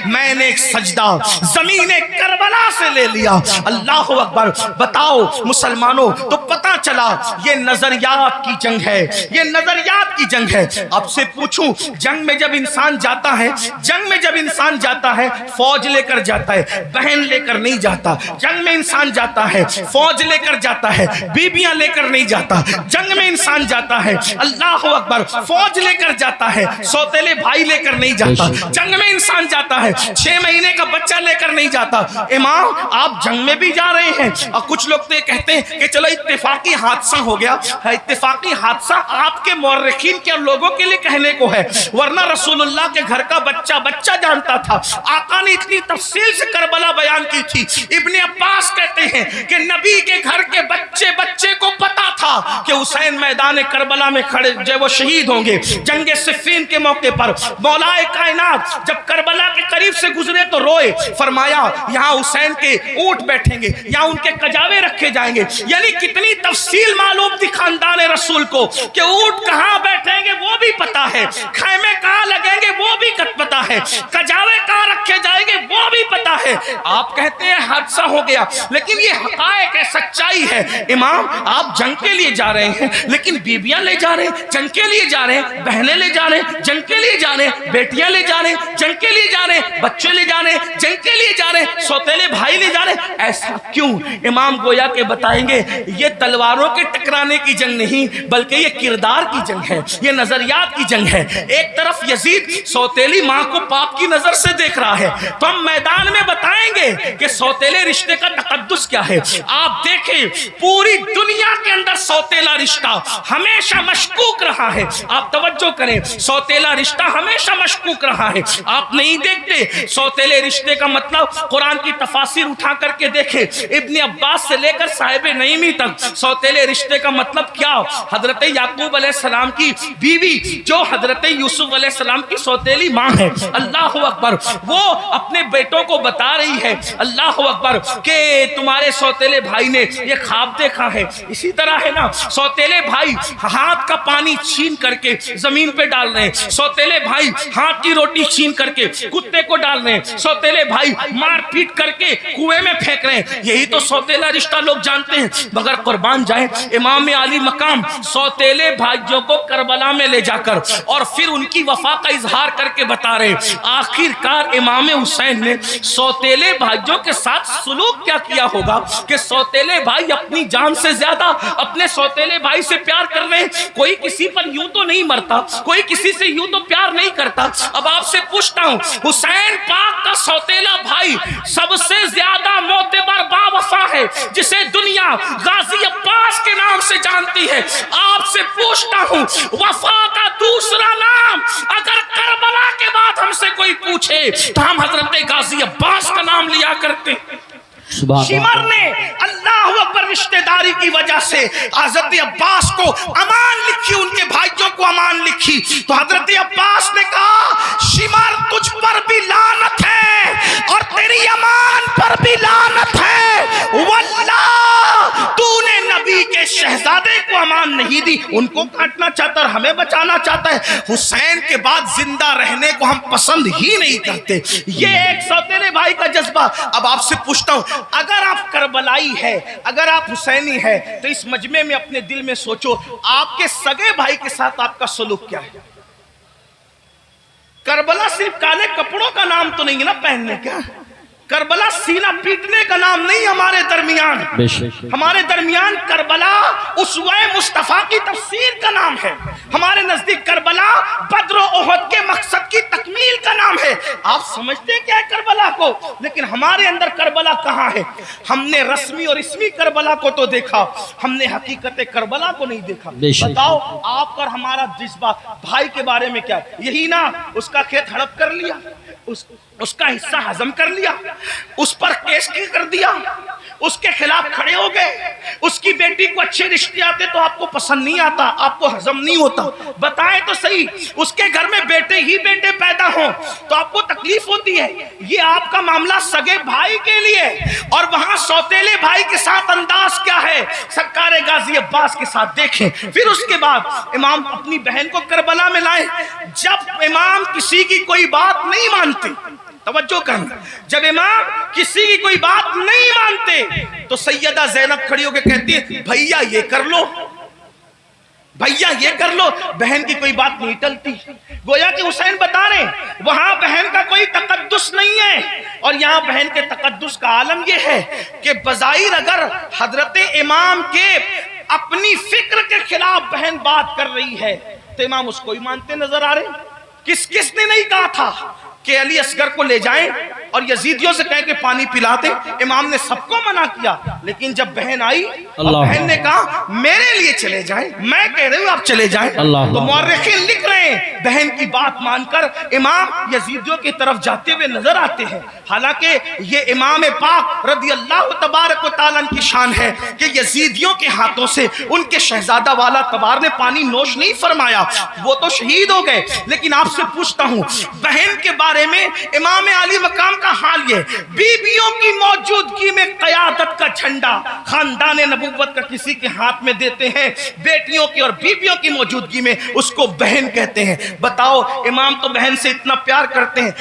میں نے ایک سجدہ زمین کربلا سے لے لیا۔ اللہ اکبر، بتاؤ مسلمانوں، تو پتہ چلا یہ نظریات کی جنگ ہے، یہ نظریات کی جنگ ہے۔ اب سے پوچھوں، جنگ میں جب انسان جاتا ہے، جنگ میں جب انسان جاتا ہے فوج لے کر جاتا ہے، بہن لے کر نہیں جاتا۔ جنگ میں انسان جاتا ہے فوج لے کر جاتا ہے، بیویاں لے کر نہیں جاتا۔ جنگ میں انسان جاتا ہے اللہ اکبر فوج لے کر جاتا ہے، سوتیلے بھائی لے کر نہیں جاتا۔ جنگ میں انسان جاتا ہے 6 مہینے کا بچہ لے کر نہیں جاتا۔ امام آپ جنگ میں بھی جا رہے ہیں، اور کچھ لوگ تو یہ کہتے ہیں کہ چلو اتفاقی حادثہ ہو گیا۔ اتفاقی حادثہ آپ کے مورخین کے لوگوں کے لیے کہنے کو ہے، ورنہ رسول اللہ کے گھر کا بچہ بچہ جانتا تھا۔ آقا نے اتنی تفصیل سے کربلا بیان کی تھی۔ ابن عباس کہتے ہیں کہ نبی کے گھر کے بچے بچے کو پتا تھا کہ حسین میدان کربلا میں کھڑے جو وہ شہید ہوں گے۔ جنگ صفین کے موقع پر مولا کائنات جب کربلا کے قریب سے گزرے تو روئے، فرمایا یہاں حسین کے اونٹ بیٹھیں گے، یہاں ان کے کجاوے رکھے جائیں گے۔ یعنی کتنی تفصیل معلوم تھی خاندان رسول کو کہ اونٹ کہاں بیٹھیں گے وہ بھی پتا ہے، خیمے کہاں لگیں گے وہ بھی پتا ہے، کجاوے کہاں رکھے جائیں گے وہ بھی پتا ہے۔ آپ کہتے ہیں حادثہ ہو گیا، لیکن یہ حقائق ہے، سچائی ہے۔ امام آپ جنگ کے لیے جا رہے ہیں لیکن بیویاں لے جا رہے ہیں، جنگ کے لیے جا رہے ہیں، بہنیں لے جا رہے ہیں، جنگ کے لیے جا رہے ہیں، بیٹیاں لے جا رہے ہیں، جنگ کے لیے جا رہے ہیں، بچے لے جا رہے ہیں، جنگ کے لیے جا رہے ہیں، سوتیلے بھائی لے جا رہے ہیں۔ ایسا کیوں؟ امام گویا کے بتائیں گے یہ تلواروں کے ٹکرانے کی جنگ نہیں بلکہ یہ کردار کی جنگ ہے، یہ نظریات کی جنگ ہے۔ ایک طرف یزید سوتیلی ماں کو پاپ کی نظر سے دیکھ رہا ہے، تو ہم میدان میں بتائیں گے کہ سوتیلے رشتے کا تقدس کیا ہے۔ آپ دیکھیں پوری دنیا کے اندر سوتیلا رشتہ ہمیشہ مشکوک رہا ہے۔ آپ توجہ کریں، سوتیلا رشتہ ہمیشہ مشکوک رہا ہے۔ آپ نہیں دیکھتے سوتیلے رشتے کا مطلب قرآن کی تفاسیر اٹھا کر کے دیکھیں، ابن عباس سے لے کر صاحب نعیمی تک سوتیلے رشتے کا مطلب کیا؟ حضرت یعقوب علیہ السلام کی بیوی جو حضرت یوسف علیہ السلام کی سوتیلی ماں ہے، اللہ اکبر، وہ اپنے بیٹوں کو بتا رہی ہے اللہ اکبر کہ تمہارے سوتیلے بھائی نے یہ خواب دیکھا ہے۔ اسی طرح ہے نا، سوتیلے بھائی ہاتھ کا پانی چھین کر کے زمین پہ ڈال رہے ہیں، سوتیلے بھائی ہاتھ کی روٹی چھین کر کے کتے کو ڈال رہے ہیں، سوتیلے بھائی مار پیٹ کر کے کنویں میں پھینک رہے ہیں۔ یہی تو سوتیلا رشتہ لوگ جانتے ہیں، مگر قربان جائیں امام علی مقام سوتیلے بھائیوں کو کربلا میں لے جا کر اور پھر ان کی وفا کا اظہار کر کے بتا رہے ہیں۔ آخر کار امام حسین نے سوتیلے بھائیوں کے ساتھ سلوک کیا کیا ہوگا کہ سوتیلے بھائی اپنی جان سے زیادہ اپنے سوتیلے بھائی سے پیار کر رہے ہیں۔ کوئی کسی پر یوں تو نہیں مرتا، کوئی کسی سے یوں تو پیار نہیں کرتا۔ اب آپ سے پوچھتا ہوں، حسین پاک کا سوتیلا بھائی سب سے زیادہ معتبر با وفا ہے، ہے جسے دنیا غازی عباس کے نام سے جانتی ہے، آپ سے پوچھتا ہوں وفا کا دوسرا نام اگر کربلا کے بعد ہم سے کوئی پوچھے تو ہم حضرت غازی عباس کا نام لیا کرتے ہیں۔ شمر نے اللہ اکبر رشتہ داری کی وجہ سے حضرت عباس کو امان لکھی، ان کے بھائیوں کو امان لکھی، تو حضرت عباس نے کہا شمر تجھ پر بھی لعنت ہے اور تیری امان پر بھی لعنت ہے، واللہ تو نے نبی کے شہزادے کو امان نہیں دی، ان کو کاٹنا چاہتا اور ہمیں بچانا چاہتا ہے۔ حسین کے بعد زندہ رہنے کو ہم پسند ہی نہیں کرتے، یہ ایک سوتیلے بھائی کا جذبہ۔ اب آپ سے پوچھتا ہوں اگر آپ کربلائی ہے، اگر آپ حسینی ہے، تو اس مجمع میں اپنے دل میں سوچو آپ کے سگے بھائی کے ساتھ آپ کا سلوک کیا ہے؟ کربلا صرف کالے کپڑوں کا نام تو نہیں ہے نا پہننے کا، کربلا سینہ پیٹنے کا نام نہیں ہمارے درمیان، ہمارے درمیان کربلا اسوہ مصطفیٰ کی تفسیر کا نام ہے، ہمارے نزدیک کربلا بدر و احد کے مقصد کی تکمیل کا نام ہے۔ آپ سمجھتے کیا ہے کربلا کو، لیکن ہمارے اندر کربلا کہاں ہے؟ ہم نے رسمی اور اسمی کربلا کو تو دیکھا، ہم نے حقیقت کربلا کو نہیں دیکھا۔ بتاؤ آپ کا ہمارا جذبہ بھائی کے بارے میں کیا ہے؟ یہی نا اس کا کھیت ہڑپ کر لیا، اس کا حصہ ہضم کر لیا، اس پر کیس کی کر دیا، اس کے خلاف کھڑے ہو گئے، اس کی بیٹی کو اچھے رشتے آتے تو آپ کو پسند نہیں آتا، آپ کو ہضم نہیں ہوتا، بتائیں تو صحیح، اس کے گھر میں بیٹے ہی بیٹے پیدا ہوں تو آپ کو تکلیف ہوتی ہے۔ یہ آپ کا معاملہ سگے بھائی کے لیے، اور وہاں سوتیلے بھائی کے ساتھ انداز کیا ہے؟ سرکار غازی عباس کے ساتھ دیکھیں۔ پھر اس کے بعد امام اپنی بہن کو کربلا میں لائے، جب امام کسی کی کوئی بات نہیں مانتے، توجہ کرنا، جب امام کسی کی کوئی بات نہیں مانتے تو سیدہ زینب کھڑی ہو کے کہتی ہے بھیا یہ کر لو، بھیا یہ کر لو، بہن کی کوئی بات نہیں ٹلتی۔ گویا کہ حسین بتا رہے ہیں وہاں بہن کا کوئی تقدس نہیں ہے، اور یہاں بہن کے تقدس کا عالم یہ ہے کہ بظاہر اگر حضرت امام کے اپنی فکر کے خلاف بہن بات کر رہی ہے تو امام اس کو ہی مانتے نظر آ رہے۔ کس نے نہیں کہا تھا کہ علی اصغر کو لے جائیں اور یزیدیوں سے کہہ کے پانی پلاتے؟ امام نے سب کو منع کیا، لیکن جب بہن آئی اور بہن نے کہا میرے لیے چلے جائیں، میں کہہ رہی ہوں آپ چلے جائیں، تو مورخین لکھ رہے ہیں بہن کی بات مان کر امام یزیدیوں کی طرف جاتے ہوئے نظر آتے ہیں۔ حالانکہ یہ امام پاک رضی اللہ تبارک و تعالیٰ کی شان ہے کہ یزیدیوں کے ہاتھوں سے ان کے شہزادہ والا تبار نے پانی نوش نہیں فرمایا، وہ تو شہید ہو گئے۔ لیکن آپ سے پوچھتا ہوں بہن کے بارے میں امام علی مقام کا حال یہ، بیویوں کی موجودگی میں قیادت کا جھنڈا خاندان نبوت کا کسی کے ہاتھ میں دیتے ہیں، بیٹیوں کی اور بیویوں کی موجودگی میں اس کو بہن کہتے ہیں۔ بتاؤ امام تو بہن سے اتنا پیار کرتے ہیں،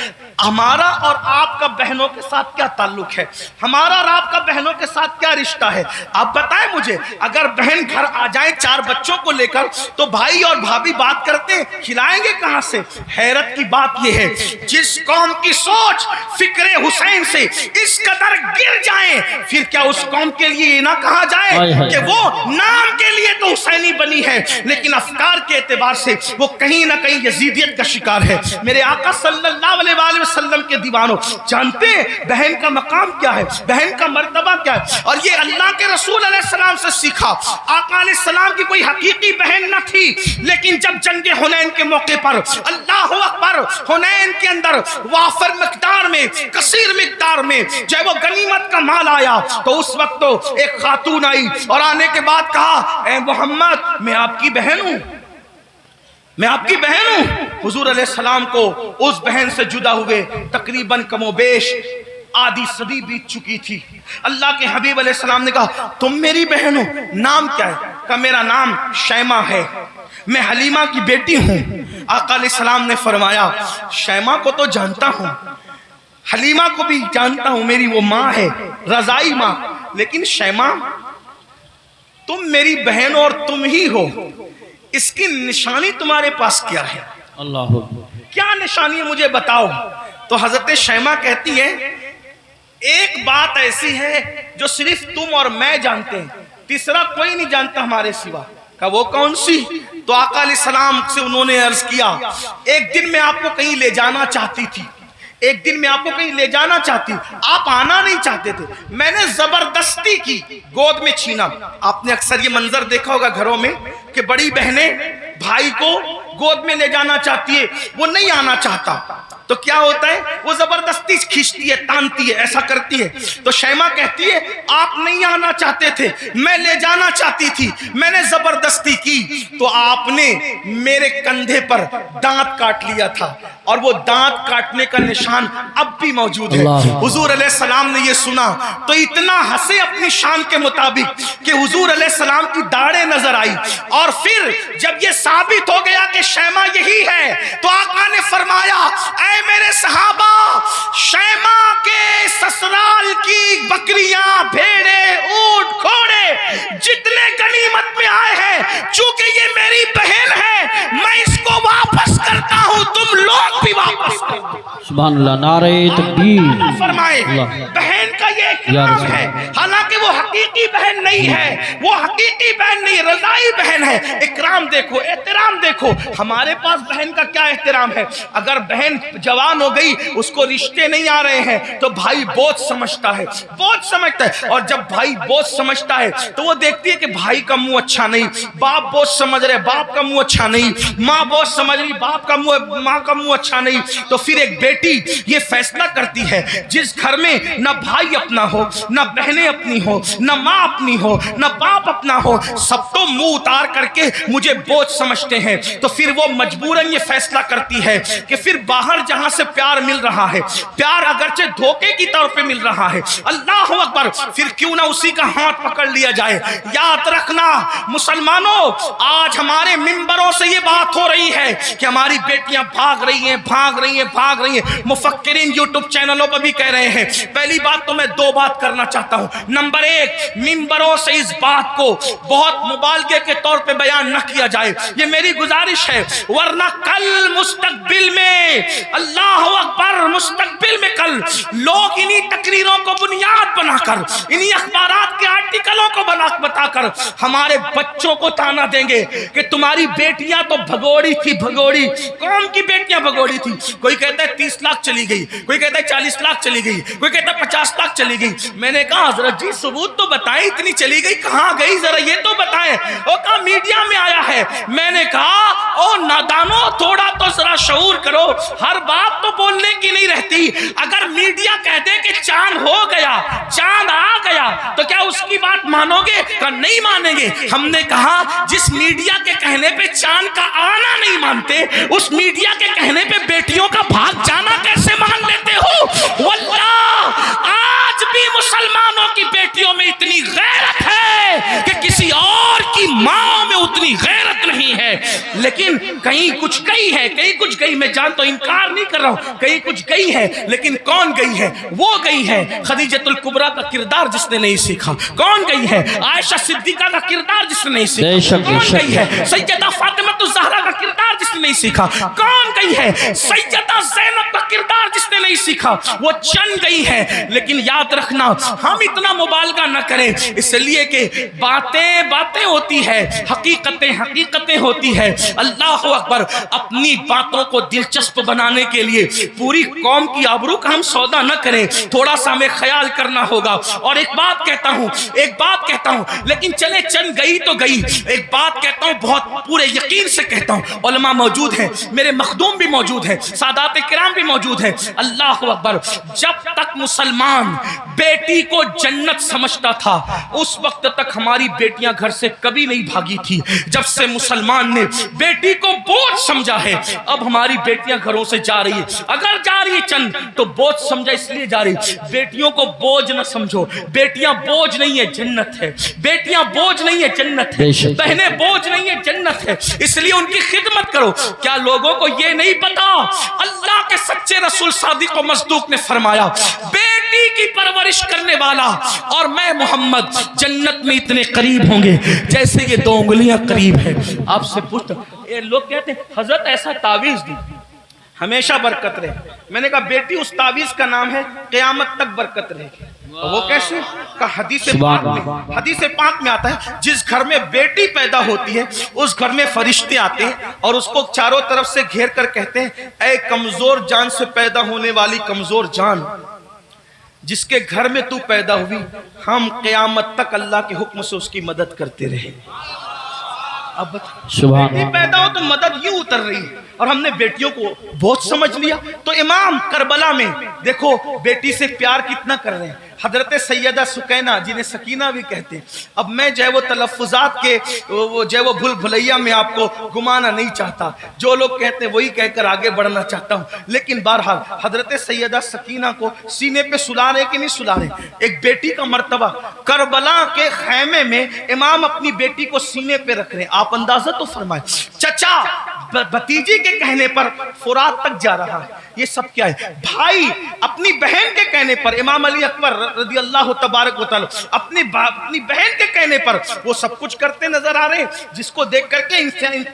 ہمارا اور آپ کا بہنوں کے ساتھ کیا تعلق ہے؟ ہمارا اور آپ کا بہنوں کے ساتھ کیا رشتہ ہے؟ آپ بتائیں مجھے، اگر بہن گھر آ جائیں 4 بچوں کو لے کر تو بھائی اور بھابھی بات کرتے ہیں، کھلائیں گے کہاں سے؟ حیرت کی بات یہ ہے جس قوم کی سوچ فکر حسین سے اس قدر گر جائیں، پھر کیا اس قوم کے لیے یہ نہ کہا جائے کہ وہ نام کے لیے تو حسینی بنی ہے لیکن افکار کے اعتبار سے وہ کہیں نہ کہیں یزیدیت کا شکار ہے۔ میرے آقا صلی اللہ علیہ وآلہ وسلم کے دیوانوں جانتے ہیں بہن کا مقام کیا ہے، بہن کا مرتبہ کیا ہے، اور یہ اللہ کے رسول علیہ السلام سے سیکھا۔ آقا علیہ السلام کی کوئی حقیقی بہن نہ تھی، لیکن جب جنگ حنین کے موقع پر اللہ اکبر حنین کے اندر وافر مقدار میں کثیر مقدار میں جب وہ غنیمت کا مال آیا تو اس وقت تو ایک خاتون آئی اور آنے کے بعد کہا اے محمد میں آپ کی بہن ہوں، میں آپ کی بہن ہوں۔ حضور علیہ السلام کو اس بہن سے جدا ہوئے تقریباً کم و بیش آدھی صدی بیت چکی تھی۔ اللہ کے حبیب علیہ السلام نے کہا تم میری بہن ہو، نام کیا ہے؟ کہا میرا نام شیمہ ہے، میں حلیمہ کی بیٹی ہوں۔ آقا علیہ السلام نے فرمایا شیمہ کو تو جانتا ہوں، حلیمہ کو بھی جانتا ہوں، میری وہ ماں ہے، رضائی ماں، لیکن شیمہ تم میری بہن اور تم ہی ہو، اس کی نشانی تمہارے پاس کیا ہے؟ اللہ کیا نشانی ہے مجھے بتاؤ۔ تو حضرت شیمہ کہتی ہے ایک بات ایسی ہے جو صرف تم اور میں جانتے ہیں، تیسرا کوئی نہیں جانتا ہمارے سوا۔ کہا وہ کون سی؟ تو آقا علیہ السلام سے انہوں نے عرض کیا ایک دن میں آپ کو کہیں لے جانا چاہتی تھی، ایک دن میں آپ کو کہیں لے جانا چاہتی، آپ آنا نہیں چاہتے تھے، میں نے زبردستی کی، گود میں چھینا۔ آپ نے اکثر یہ منظر دیکھا ہوگا گھروں میں کہ بڑی بہنیں بھائی کو گود میں لے جانا چاہتی ہے، وہ نہیں آنا چاہتا، تو کیا ہوتا ہے، وہ زبردستی کھینچتی ہے، تانتی ہے، ایسا کرتی ہے۔ تو شیماء کہتی ہے آپ نہیں آنا چاہتے تھے، میں لے جانا چاہتی تھی، میں نے زبردستی کی، تو آپ نے میرے کندھے پر دانت کاٹ لیا تھا، اور وہ دانت کاٹنے کا نشان اب بھی موجود ہے۔ حضور علیہ السلام نے یہ سنا تو اتنا ہنسے اپنی شان کے مطابق کہ حضور علیہ السلام کی داڑھیں نظر آئی، اور پھر جب یہ ثابت ہو گیا کہ شیماء یہی ہے تو آقا نے فرمایا اے میرے صحابہ، شیماء کے سسرال کی بکریاں، بھیڑے، اونٹ، گھوڑے جتنے غنیمت میں آئے ہیں، چونکہ یہ میری بہن ہے، میں اس کو واپس کرتا ہوں، تم لوگ بھی واپس کرو۔
سبحان اللہ، نعرہ تکبیر۔
فرمائے بہن کا یہ اکرام ہے، حالانکہ وہ حقیقی بہن نہیں ہے، وہ حقیقی بہن نہیں، رضائی بہن ہے۔ اکرام دیکھو، احترام دیکھو۔ ہمارے پاس بہن کا کیا احترام ہے؟ اگر بہن جوان ہو گئی، اس کو رشتے نہیں آ رہے ہیں، تو بھائی بوجھ سمجھتا ہے، بوجھ سمجھتا ہے، اور جب بھائی بوجھ سمجھتا ہے تو وہ دیکھتی ہے کہ بھائی کا منہ اچھا نہیں، باپ بوجھ سمجھ رہے، باپ کا منہ اچھا نہیں، ماں بوجھ سمجھ رہی، باپ کا منہ، ماں کا منہ اچھا نہیں، تو پھر ایک بیٹی یہ فیصلہ کرتی ہے، جس گھر میں نہ بھائی اپنا ہو، نہ بہنیں اپنی ہو، نہ ماں اپنی ہو، نہ باپ اپنا ہو، سب تو منہ اتار کر کے مجھے بوجھ سمجھتے ہیں، تو پھر وہ مجبوراً یہ فیصلہ کرتی ہے کہ پھر باہر جہاں سے پیار مل رہا ہے، پیار اگرچہ دھوکے کی طور پہ مل رہا ہے، اللہ اکبر، پھر کیوں نہ اسی کا ہاتھ پکڑ لیا جائے۔ یاد رکھنا مسلمانوں، آج ہمارے ممبروں سے یہ بات ہو رہی ہے کہ ہماری بیٹیاں بھاگ رہی ہیں، بھاگ رہی ہیں، بھاگ رہی ہیں، مفکرین یوٹیوب چینلوں پر بھی کہہ رہے ہیں۔ پہلی بات تو میں دو بات کرنا چاہتا ہوں۔ نمبر ایک، ممبروں سے اس بات کو بہت مبالغے کے طور پہ بیان نہ کیا جائے، یہ میری گزارش ہے، ورنہ کل مستقبل میں، اللہ اکبر، مستقبل میں کل لوگ انہی تقریروں کو بنیاد بنا کر، انہی اخبارات کے آرٹیکلوں کو بتا کر ہمارے بچوں کو تانا دیں گے کہ تمہاری بیٹیاں تو بھگوڑی تھی، بھگوڑی، کون کی بیٹیاں بھگوڑی تھی؟ کوئی کہتا ہے 30 لاکھ چلی گئی، کوئی کہتا ہے 40 لاکھ چلی گئی، کوئی کہتا ہے 50 لاکھ چلی گئی۔ میں نے کہا حضرت جی ثبوت تو بتائیں، اتنی چلی گئی کہاں گئی، ذرا یہ تو بتائیں۔ وہ کہا میڈیا میں آیا ہے۔ میں نے کہا او نادانو، تھوڑا تو ذرا شعور کرو، ہر بات تو بولنے کی نہیں رہتی۔ اگر میڈیا کہہ دے کہ چاند ہو گیا، چاند آ گیا، تو کیا اس کی بات مانو گے؟ کہ نہیں مانیں گے۔ ہم نے کہا جس میڈیا کے کہنے پہ چاند کا آنا نہیں مانتے، اس میڈیا کے کہنے پہ بیٹیوں کا بھاگ جانا کیسے مان لیتے ہو؟ واللہ آج بھی مسلمانوں کی بیٹیوں میں اتنی غیرت ہے کہ کسی اور کی ماں میں اتنی غیرت نہیں ہے، لیکن کہیں کچھ گئی ہے، کہیں کچھ گئی، میں جانتا ہوں، انکار نہیں کر رہا ہوں، کہیں کچھ گئی ہے، لیکن کون گئی ہے؟ وہ گئی ہے خدیجۃ الکبریٰ کا کردار جس نے نہیں سیکھا۔ کون گئی ہے؟ عائشہ صدیقہ کا کردار جس نے نہیں سیکھا۔ کون گئی ہے؟ سیدہ فاطمہ الزہرا کا کردار جس نے نہیں سیکھا۔ کون گئی ہے؟ سیدہ زینب کا کردار جس نے نہیں سیکھا۔ وہ چند گئی ہے، لیکن یاد رکھنا ہم اتنا مبالغہ نہ کریں، اس لیے کہ باتیں باتیں ہوتی ہے، حقیقتیں حقیقتیں ہوتی ہے۔ اللہ اکبر، اپنی باتوں کو دلچسپ بنانے کے لیے پوری قوم کی آبرو کا ہم سودا نہ کریں، تھوڑا سا ہمیں خیال کرنا ہوگا۔ اور ایک بات کہتا ہوں، لیکن چلے چند گئی تو گئی، ایک بات کہتا ہوں بہت پورے یقین سے کہتا ہوں، علماء موجود ہیں، میرے مخدوم بھی موجود ہیں، سادات کرام بھی موجود ہیں۔ اللہ اکبر، جب تک مسلمان بیٹی کو جنت سمجھتا تھا اس وقت تک ہماری بیٹیاں گھر سے کبھی نہیں بھاگی تھی۔ جب سے مسلمان نے بیٹی کو بوجھ سمجھا ہے، اب ہماری بیٹیاں گھروں سے جا رہی ہیں، اگر جا رہی ہے چند تو بوجھ سمجھا اس لیے جا رہی۔ بیٹیوں کو بوجھ نہ سمجھو، بیٹیاں بوجھ نہیں ہے، جنت ہے۔ بیٹیاں بوجھ نہیں ہے، جنت ہے۔ بہنیں بوجھ نہیں ہے، جنت ہے۔ اس لیے ان کی خدمت کرو۔ کیا لوگوں کو یہ نہیں پتا؟ اللہ کے سچے رسول صادق و مصدوق نے فرمایا، بیٹی کی پرورش کرنے والا اور میں محمد جنت میں اتنے قریب ہوں گے جیسے یہ 2 انگلیاں قریب ہیں۔ آپ سے پوچھتا، یہ لوگ کہتے ہیں حضرت ایسا تعویذ دی ہمیشہ برکت رہے۔ میں نے کہا بیٹی اس تعویذ کا نام ہے قیامت تک برکت رہے گی۔ وہ کیسے؟ کہ حدیث پاک میں آتا ہے جس گھر میں بیٹی پیدا ہوتی ہے اس گھر میں فرشتے آتے ہیں اور اس کو چاروں طرف سے گھیر کر کہتے ہیں اے کمزور جان سے پیدا ہونے والی کمزور جان، جس کے گھر میں تو پیدا ہوئی ہم قیامت تک اللہ کے حکم سے اس کی مدد کرتے رہے۔ اب بیٹی پیدا ہو تو مدد یوں اتر رہی ہے اور ہم نے بیٹیوں کو بہت سمجھ لیا۔ تو امام کربلا میں دیکھو بیٹی سے پیار کتنا کر رہے ہیں۔ حضرت سیدہ سکینہ جنہیں سکینہ بھی کہتے ہیں، اب میں جو ہے وہ تلفظات کے جو ہے وہ بھول بھلیا میں آپ کو گمانا نہیں چاہتا، جو لوگ کہتے ہیں وہی کہہ کر آگے بڑھنا چاہتا ہوں، لیکن بہرحال حضرت سیدہ سکینہ کو سینے پہ سلا رہے کہ نہیں سلا رہے؟ ایک بیٹی کا مرتبہ کربلا کے خیمے میں امام اپنی بیٹی کو سینے پہ رکھ رہے ہیں۔ آپ اندازہ تو فرمائیں، چچا بھتیجی کے کہنے پر فرات تک جا رہا ہے، یہ سب کیا ہے؟ بھائی اپنی بہن کے کہنے پر، امام علی اکبر رضی اللہ تبارک و تعالی اپنی بہن کے کہنے پر وہ سب کچھ کرتے نظر آ رہے ہیں جس کو دیکھ کر کے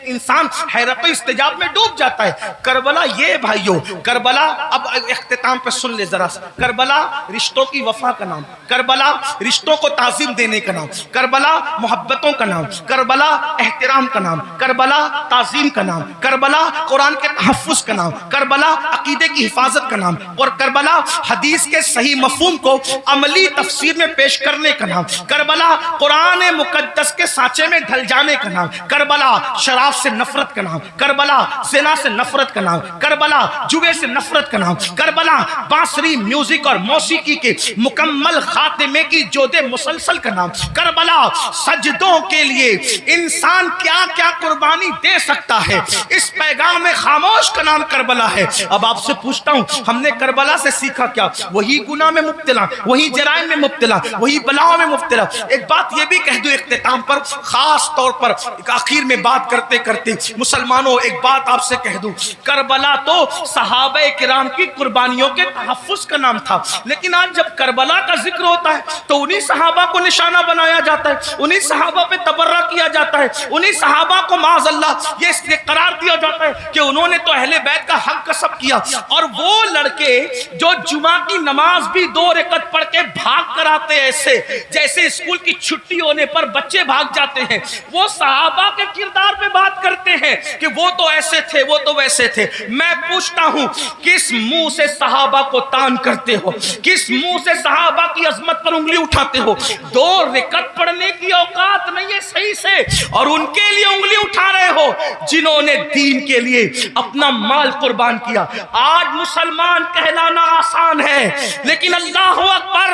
انسان حیرت و استعجاب میں ڈوب جاتا ہے۔ کربلا یہ بھائیو، کربلا اب اختتام پہ سن لے ذرا، کربلا رشتوں کی وفا کا نام، کربلا رشتوں کو تعظیم دینے کا نام، کربلا محبتوں کا نام، کربلا احترام کا نام، کربلا تعظیم کا نام، کربلا قرآن کے تحفظ کا نام، کربلا عقیدے کی حفاظت کا نام، اور کربلا حدیث کے صحیح مفہوم کو عملی تفسیر میں پیش کرنے کا نام، کربلا قرآن مقدس کے سانچے میں ڈھل جانے کا نام، کربلا شراب سے نفرت کا نام، کربلا زنا سے نفرت کا نام، کربلا جوے سے نفرت کا نام، کربلا بانسری میوزک اور موسیقی کے مکمل خاتمے کی جود مسلسل کا نام، کربلا سجدوں کے لیے انسان کیا کیا قربانی دے سکتا ہے اس پیغام خاموش کا نام کربلا ہے۔ اب آپ سے پوچھتا ہوں ہم نے کربلا سے سیکھا کیا؟ وہی گناہ میں مبتلا، وہی جرائم میں مبتلا، وہی بلاؤں میں مبتلا۔ ایک بات یہ بھی کہہ دوں اختتام پر، خاص طور پر آخر میں بات کرتے کرتے مسلمانوں ایک بات آپ سے کہہ دوں، کربلا تو صحابہ کرام کی قربانیوں کے تحفظ کا نام تھا، لیکن آج جب کربلا کا ذکر ہوتا ہے تو انہی صحابہ کو نشانہ بنایا جاتا ہے، انہی صحابہ پہ تبرہ کیا جاتا ہے، انہی صحابہ کو معاذ اللہ یہ اس لیے قرار دیا جاتا ہے کہ انہوں نے تو اہل بیت کا حق کسب کیا۔ اور وہ لڑکے جو جمعہ کی نماز بھی 2 رکعت پڑھ کے بھاگ کر آتے ایسے جیسے اسکول کی چھٹی ہونے پر بچے بھاگ جاتے ہیں، وہ صحابہ کے کردار پہ بات کرتے ہیں کہ وہ تو ایسے تھے، وہ تو ویسے تھے۔ میں پوچھتا ہوں کس منہ سے صحابہ کو تان کرتے ہو؟ کس منہ سے صحابہ کی عظمت پر انگلی اٹھاتے ہو؟ 2 رکعت پڑھنے کی اوقات نہیں ہے صحیح سے، اور ان کے لیے انگلی اٹھا رہے ہو جنہوں نے دین کے لیے اپنا مال قربان کیا۔ آج مسلمان کہلانا آسان ہے، لیکن اللہ اکبر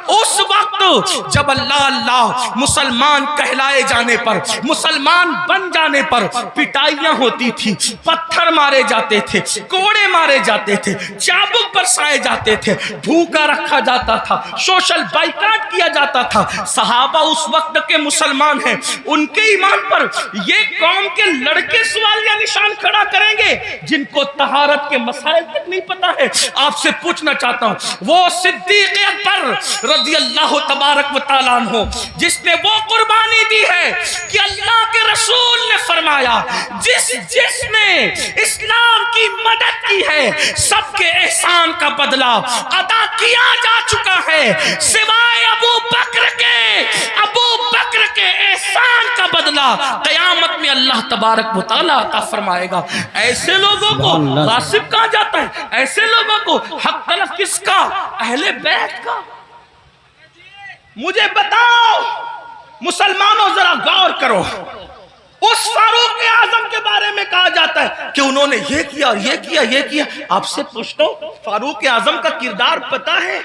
اس وقت جب اللہ اللہ مسلمان کہلائے جانے پر، مسلمان بن جانے پر پٹائیاں ہوتی تھی، پتھر مارے جاتے تھے، کوڑے مارے جاتے تھے، چابک برسائے جاتے تھے، بھوکا رکھا جاتا تھا، سوشل بائیکاٹ کیا جاتا تھا۔ صحابہ اس وقت کے مسلمان ہیں، ان کے ایمان پر یہ قوم کے لڑکے سوالیہ نشان کھڑا کریں گے جن کو طہارت کے مسائل تک نہیں پتا ہے۔ آپ سے پوچھنا چاہتا ہوں وہ صدیق اکبر رضی اللہ تبارک و تعالیٰ عنہ جس نے وہ قربانی دی ہے کہ اللہ کے رسول نے فرمایا جس نے اسلام کی مدد کی ہے سب کے احسان کا بدلہ ادا کیا جا چکا ہے، سوائے ابو بکر کے احسان کا بدلہ قیامت میں اللہ تبارک و تعالیٰ عطا فرمائے گا۔ ایسے لوگوں کو غاصب کہا جاتا ہے، ایسے لوگوں کو حق طلب کس کا؟ اہل بیت کا۔ مجھے بتاؤ مسلمانوں ذرا غور کرو، اس فاروق اعظم کے بارے میں کہا جاتا ہے کہ انہوں نے یہ کیا یہ کیا یہ کیا۔ آپ سے پوچھتا ہوں فاروق اعظم کا کردار پتا ہے؟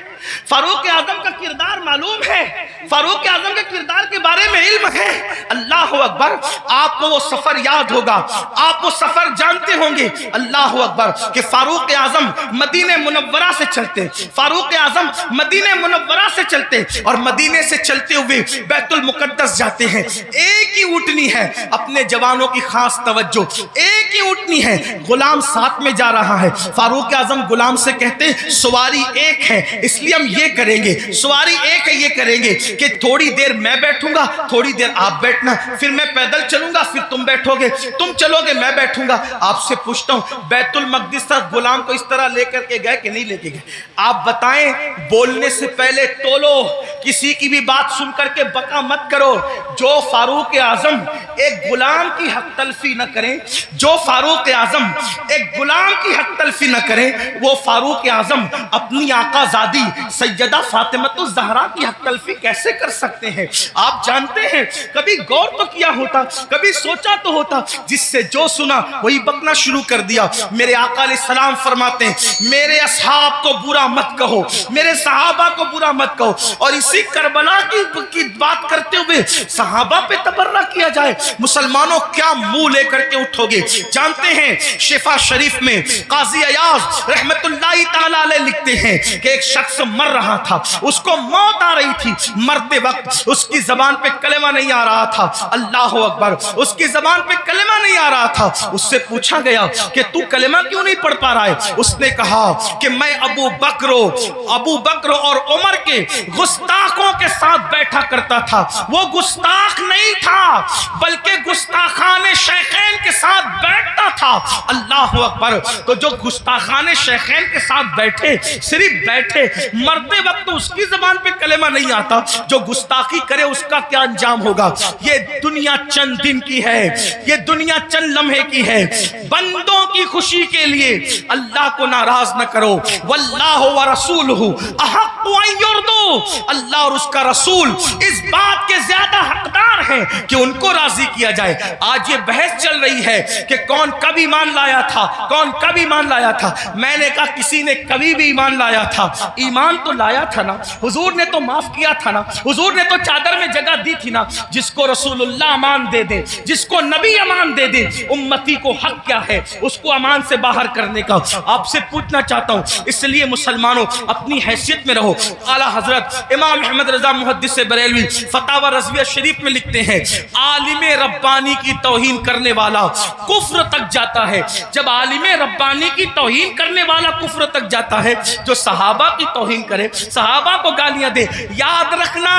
فاروق اعظم کا کردار معلوم ہے؟ فاروق اعظم کے کردار کے بارے میں علم ہے؟ اللہ اکبر، آپ کو وہ سفر یاد ہوگا، آپ وہ سفر جانتے ہوں گے، اللہ اکبر، کہ فاروق اعظم مدینہ منورہ سے چلتے، فاروق اعظم مدینہ منورہ سے چلتے اور مدینے سے چلتے ہوئے بیت المقدس جاتے ہیں۔ ایک ہی اونٹنی ہے، اپنے جوانوں کی خاص توجہ، ایک ہی اونٹنی ہے، غلام ساتھ میں جا رہا ہے۔ فاروق اعظم غلام سے کہتے سواری ایک ہے اس لیے ہم یہ کریں گے، سواری ایک ہے یہ کریں گے۔ کہ تھوڑی دیر میں بیٹھوں گا، تھوڑی دیر آپ بیٹھنا، پھر میں پیدل چلوں گا، پھر تم بیٹھو گے، تم چلو گے میں بیٹھوں گا۔ آپ سے پوچھتا ہوں بیت المقدس تک غلام کو اس طرح لے کر کے گئے کہ نہیں لے کے گئے؟ آپ بتائیں، بولنے سے پہلے تولو، کسی کی بھی بات سن کر کے بکا مت کرو۔ جو فاروق اعظم ایک غلام کی حق تلفی نہ کریں، جو فاروق اعظم ایک غلام کی حق تلفی نہ کریں، وہ فاروق اعظم اپنی آقا زادی سیدہ فاطمہ الزہرا کی حق تلفی کیسے کر سکتے ہیں؟ آپ جانتے ہیں، کبھی غور تو کیا ہوتا، کبھی سوچا تو ہوتا، جس سے جو سنا وہی بکنا شروع کر دیا۔ میرے آقا علیہ السلام فرماتے ہیں میرے اصحاب کو برا مت کہو، میرے صحابہ کو برا مت کہو، اور اسی کربلا کی بات کرتے ہوئے صحابہ پہ تبرہ کیا جائے۔ مسلمانوں کیا منہ لے کر کے اٹھو گے؟ جانتے ہیں شفا شریف میں قاضی ایاز رحمت اللہ تعالی علیہ لکھتے ہیں کہ ایک شخص مر رہا تھا، اس کو موت آ رہی تھی، مرتے وقت اس کی زبان پہ کلمہ نہیں آ رہا تھا، اللہ اکبر، اس کی زبان پہ کلمہ نہیں آ رہا تھا۔ اس سے پوچھا گیا کہ تو کلمہ کیوں نہیں پڑھ پا رہا ہے؟ اس نے کہا کہ میں ابو بکر اور عمر کے گستاخوں کے ساتھ بیٹھا کرتا تھا۔ وہ گستاخ نہیں تھا بلکہ گستاخان شیخین کے ساتھ بیٹھتا تھا، اللہ اکبر۔ تو جو گستاخان شیخین کے ساتھ بیٹھے، صرف بیٹھے، مرتے وقت اس کی زبان پہ کلمہ نہیں آتا، جو گستاخی کرے اس کا کیا انجام ہوگا؟ یہ دنیا چند دن کی ہے، یہ دنیا چند لمحے کی ہے۔ بندوں کی خوشی کے لیے اللہ کو ناراض نہ کرو۔ واللہ ورسولہ احق ان یرضوا، اللہ اور اس کا رسول اس بات کے زیادہ حقدار ہیں کہ ان کو راضی کیا جائے۔ آج یہ بحث چل رہی ہے کہ کون کب ایمان لایا تھا، کون کب ایمان لایا تھا۔ میں نے کہا کسی نے کبھی بھی ایمان لایا تھا، ایمان تو لایا تھا نا، حضور نے تو معاف کیا تھا نا، حضور نے تو چادر میں جگہ دی تھی نا۔ جس کو رسول اللہ امان دے دے، جس کو نبی امان دے دے، امتی کو حق کیا ہے اس کو امان سے باہر کرنے کا؟ آپ سے پوچھنا چاہتا ہوں، اس لیے مسلمانوں اپنی حیثیت میں رہو۔ اعلیٰ حضرت امام احمد رضا محدث بریلوی فتاوی رضویہ شریف میں لکھتے ہیں عالم ربانی کی توہین کرنے والا کفر تک جاتا ہے۔ جب عالم ربانی کی توہین کرنے والا کفر تک جاتا ہے، جو صحابہ کی توہین کرے، صحابہ کو گالیاں دے، یاد رکھنا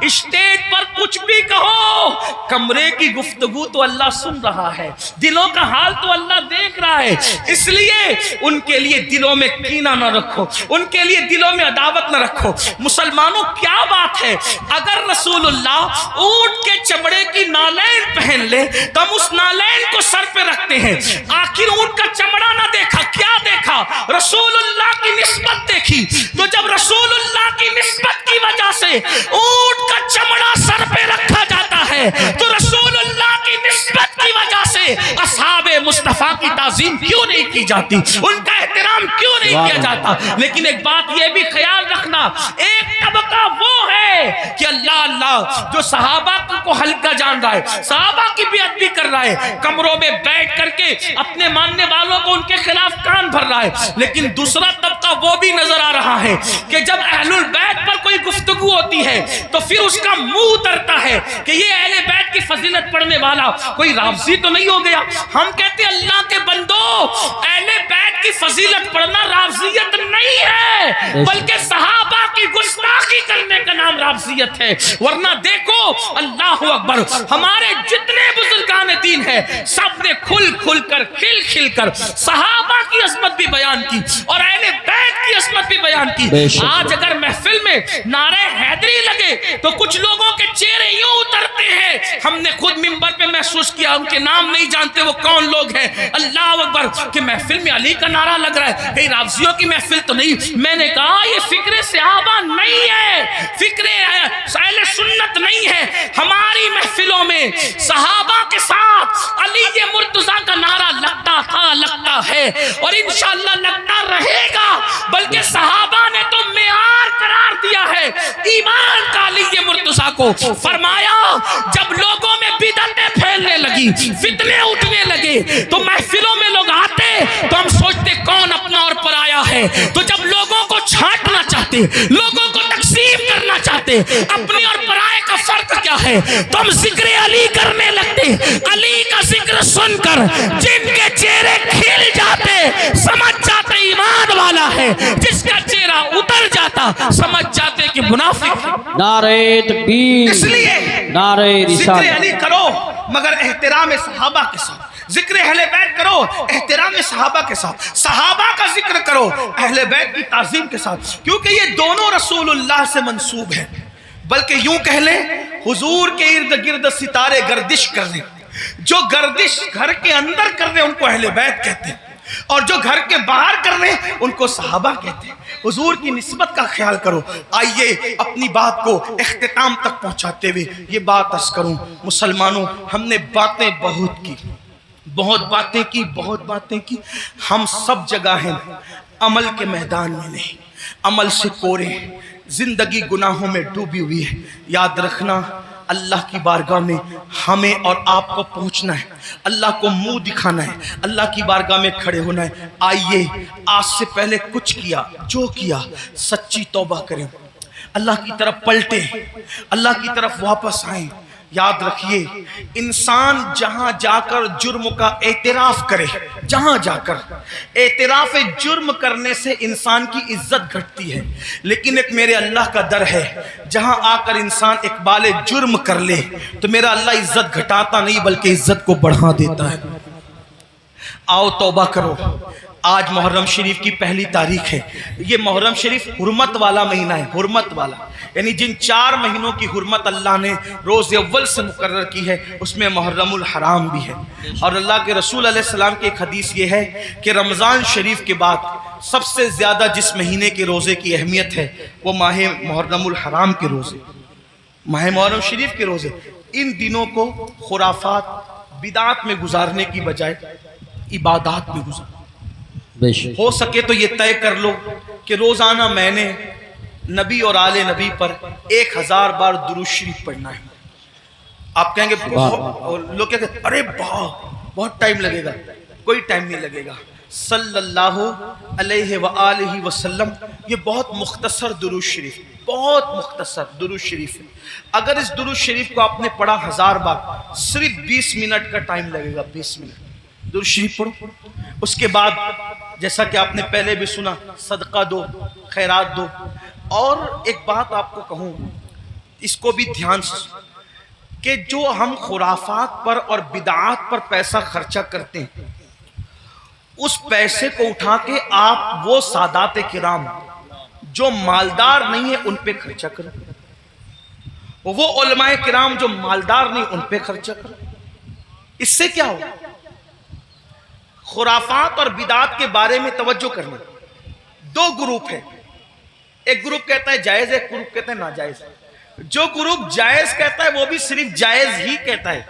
اسٹیج پر کچھ بھی کہو، کمرے کی گفتگو تو اللہ سن رہا ہے، دلوں کا حال تو اللہ دیکھ رہا ہے۔ اس لیے ان کے لیے دلوں میں کینہ نہ رکھو، ان کے لیے دلوں میں عداوت نہ رکھو۔ مسلمانوں کیا بات ہے، اگر رسول اللہ اونٹ کے چمڑے کی نالین پہن لے تو ہم اس نالین کو سر پہ رکھتے ہیں۔ آخر اونٹ کا چمڑا نہ دیکھا، کیا دیکھا؟ رسول اللہ کی نسبت دیکھی۔ تو جب رسول اللہ کی نسبت کی وجہ سے اونٹ کا چمڑا سر پہ رکھا جاتا ہے تو رسول اللہ کی نسبت کی وجہ سے اصحاب مصطفیٰ کی تعظیم کیوں نہیں کی جاتی، ان کا احترام کیوں نہیں کیا جاتا؟ لیکن ایک بات یہ بھی خیال رکھنا، ایک طبقہ وہ ہے کہ اللہ جو صحابہ کو ہلکا جان رہا ہے، صحابہ کی بیعت بھی کر رہا ہے، کمروں میں بیٹھ کر کے اپنے ماننے والوں کو ان کے خلاف کان بھر رہا ہے۔ لیکن دوسرا طبقہ وہ بھی نظر آ رہا ہے کہ جب اہل البیت پر کوئی گفتگو ہوتی ہے تو پھر اس کا منہ اترتا ہے کہ یہ اہل بیت کی فضیلت پڑھنے والا کوئی رافضی تو نہیں ہو گیا۔ ہم کہتے ہیں اللہ کے بندو، اہل بیت کی فضیلت پڑھنا رافضیت نہیں ہے بلکہ صحابہ کی گستاخی کرنے کا نام رافضیت ہے۔ ورنہ دیکھو اللہ اکبر، ہمارے جتنے بزرگان دین ہیں سب نے کھل کر صحابہ کی عظمت بھی بیان کی اور اہل بیت کی عظمت بھی بیان کی۔ آج اگر محفل میں نعرہ حیدری لگے تو کچھ لوگوں کے چہرے یوں اترتے ہیں، ہم نے خود منبر پہ محسوس کیا، ان کے نام نہیں جانتے وہ کون لوگ ہیں، اللہ اکبر، کہ محفل میں علی کا نعرہ لگ رہا ہے، کہیں رافضیوں کی محفل تو نہیں۔ میں نے کہا یہ فکر صحابہ نہیں ہے، فکر اہل سنت نہیں ہے۔ ہماری محفلوں میں صحابہ کے ساتھ علی مرتضیٰ کا نعرہ لگتا تھا، لگتا ہے اور انشاءاللہ لگتا رہے گا، بلکہ صحابہ نے تو معیار قرار دیا ہے ایمان کا علی مرتضیٰ کو۔ فرمایا جب لوگوں میں بدعتیں پھیلنے لگی، فتنے اٹھنے لگے تو محفلوں میں لوگ آتے تو ہم سوچتے کون اپنا اور پرایا ہے، تو جب لوگوں کو چھانٹنا چاہتے، لوگوں کو تقسیم کرنا چاہتے, اپنے اور پرائے کا فرق کیا ہے. تم ذکر علی کرنے لگتے, علی کا ذکر سن کر جن کے چہرے کھل جاتے سمجھ جاتے ایمان والا ہے, جس کا چہرہ اتر جاتا سمجھ جاتے کہ منافق ہے.
نعرہ تکبیر,
اس لیے
نعرہ
ذکر
رسالت.
علی کرو مگر احترام صحابہ کے ساتھ, ذکر اہل بیت کرو احترام صحابہ کے ساتھ, صحابہ کا ذکر کرو اہل بیت کی تعظیم کے ساتھ, کیونکہ یہ دونوں رسول اللہ سے منسوب ہیں. بلکہ یوں کہہ لیں حضور کے ارد گرد ستارے گردش کر رہے, جو گردش گھر کے اندر کر رہے ان کو اہل بیت کہتے ہیں, اور جو گھر کے باہر کر رہے ہیں ان کو صحابہ کہتے ہیں. حضور کی نسبت کا خیال کرو. آئیے اپنی بات کو اختتام تک پہنچاتے ہوئے یہ بات عرض کروں, مسلمانوں ہم نے باتیں بہت کی, بہت باتیں کی, ہم سب جگہ ہیں, عمل کے میدان میں نہیں, عمل سے کورے, زندگی گناہوں میں ڈوبی ہوئی ہے. یاد رکھنا اللہ کی بارگاہ میں ہمیں اور آپ کو پہنچنا ہے, اللہ کو منہ دکھانا ہے, اللہ کی بارگاہ میں کھڑے ہونا ہے. آئیے آج سے پہلے کچھ کیا جو کیا سچی توبہ کریں, اللہ کی طرف پلٹیں, اللہ کی طرف واپس آئیں. یاد رکھیے انسان جہاں جا کر جرم کا اعتراف کرے, جہاں جا کر اعتراف جرم کرنے سے انسان کی عزت گھٹتی ہے, لیکن ایک میرے اللہ کا در ہے جہاں آ کر انسان اقبال جرم کر لے تو میرا اللہ عزت گھٹاتا نہیں بلکہ عزت کو بڑھا دیتا ہے. آؤ توبہ کرو. آج محرم شریف کی پہلی تاریخ ہے. یہ محرم شریف حرمت والا مہینہ ہے, حرمت والا, یعنی جن 4 مہینوں کی حرمت اللہ نے روز اول سے مقرر کی ہے اس میں محرم الحرام بھی ہے. اور اللہ کے رسول علیہ السلام کی ایک حدیث یہ ہے کہ رمضان شریف کے بعد سب سے زیادہ جس مہینے کے روزے کی اہمیت ہے وہ ماہ محرم الحرام کے روزے, ماہ محرم شریف کے روزے. ان دنوں کو خرافات بدعات میں گزارنے کی بجائے عبادات میں گزارو. ہو سکے تو یہ طے کر لو کہ روزانہ میں نے نبی اور آل نبی پر 1000 بار درود شریف پڑھنا ہے. آپ کہیں گے لوگ کہتے ہیں ارے بہت ٹائم لگے گا. کوئی ٹائم نہیں لگے گا. صلی اللہ علیہ وآلہ وسلم یہ بہت مختصر درود شریف, بہت مختصر درود شریف ہے. اگر اس درود شریف کو آپ نے پڑھا 1000 بار صرف 20 منٹ کا ٹائم لگے گا. 20 منٹ درود شریف پڑھو. اس کے بعد جیسا کہ آپ نے پہلے بھی سنا صدقہ دو, خیرات دو. اور ایک بات آپ کو کہوں, اس کو بھی دھیان سے, کہ جو ہم خرافات پر اور بدعات پر پیسہ خرچہ کرتے ہیں اس پیسے کو اٹھا کے آپ وہ سادات کرام جو مالدار نہیں ہیں ان پہ خرچہ کرو, وہ علماء کرام جو مالدار نہیں ان پہ خرچہ کرو. اس سے کیا ہوگا؟ خرافات اور بدعات کے بارے میں توجہ کرنا. 2 گروپ ہیں, ایک گروپ کہتا ہے جائز ہے, ایک گروپ کہتا ہے ناجائز. جو گروپ جائز کہتا ہے وہ بھی صرف جائز ہی کہتا ہے,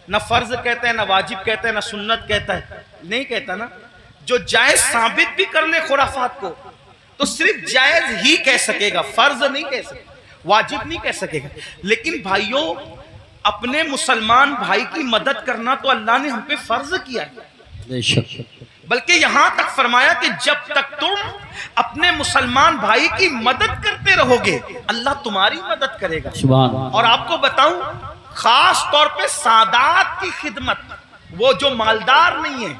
نہ فرض کہتا ہے, نہ واجب کہتا ہے, نہ سنت کہتا ہے, نہیں کہتا نا. جو جائز ثابت بھی کر لے خرافات کو تو صرف جائز ہی کہہ سکے گا, فرض نہیں کہہ سکے, واجب نہیں کہہ سکے گا. لیکن بھائیوں اپنے مسلمان بھائی کی مدد کرنا تو اللہ نے ہم پہ فرض کیا ہے. بلکہ یہاں تک فرمایا کہ جب تک تم اپنے مسلمان بھائی کی مدد کرتے رہو گے اللہ تمہاری مدد کرے گا. اور آپ کو بتاؤں خاص طور پہ سادات کی خدمت, وہ جو مالدار نہیں ہیں,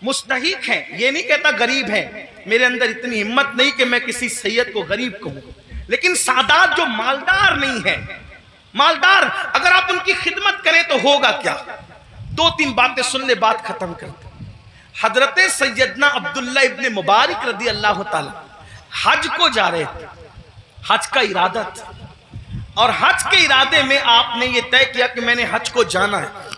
مستحق ہیں, یہ نہیں کہتا غریب ہیں, میرے اندر اتنی ہمت نہیں کہ میں کسی سید کو غریب کہوں, لیکن سادات جو مالدار نہیں ہیں, مالدار اگر آپ ان کی خدمت کریں تو ہوگا کیا. 2-3 باتیں سن لے, بات ختم کرتے. حضرت سیدنا عبداللہ ابن مبارک رضی اللہ تعالی حج کو جا رہے تھے, حج کا ارادہ تھا, اور حج کے ارادے میں آپ نے یہ طے کیا کہ میں نے حج کو جانا ہے.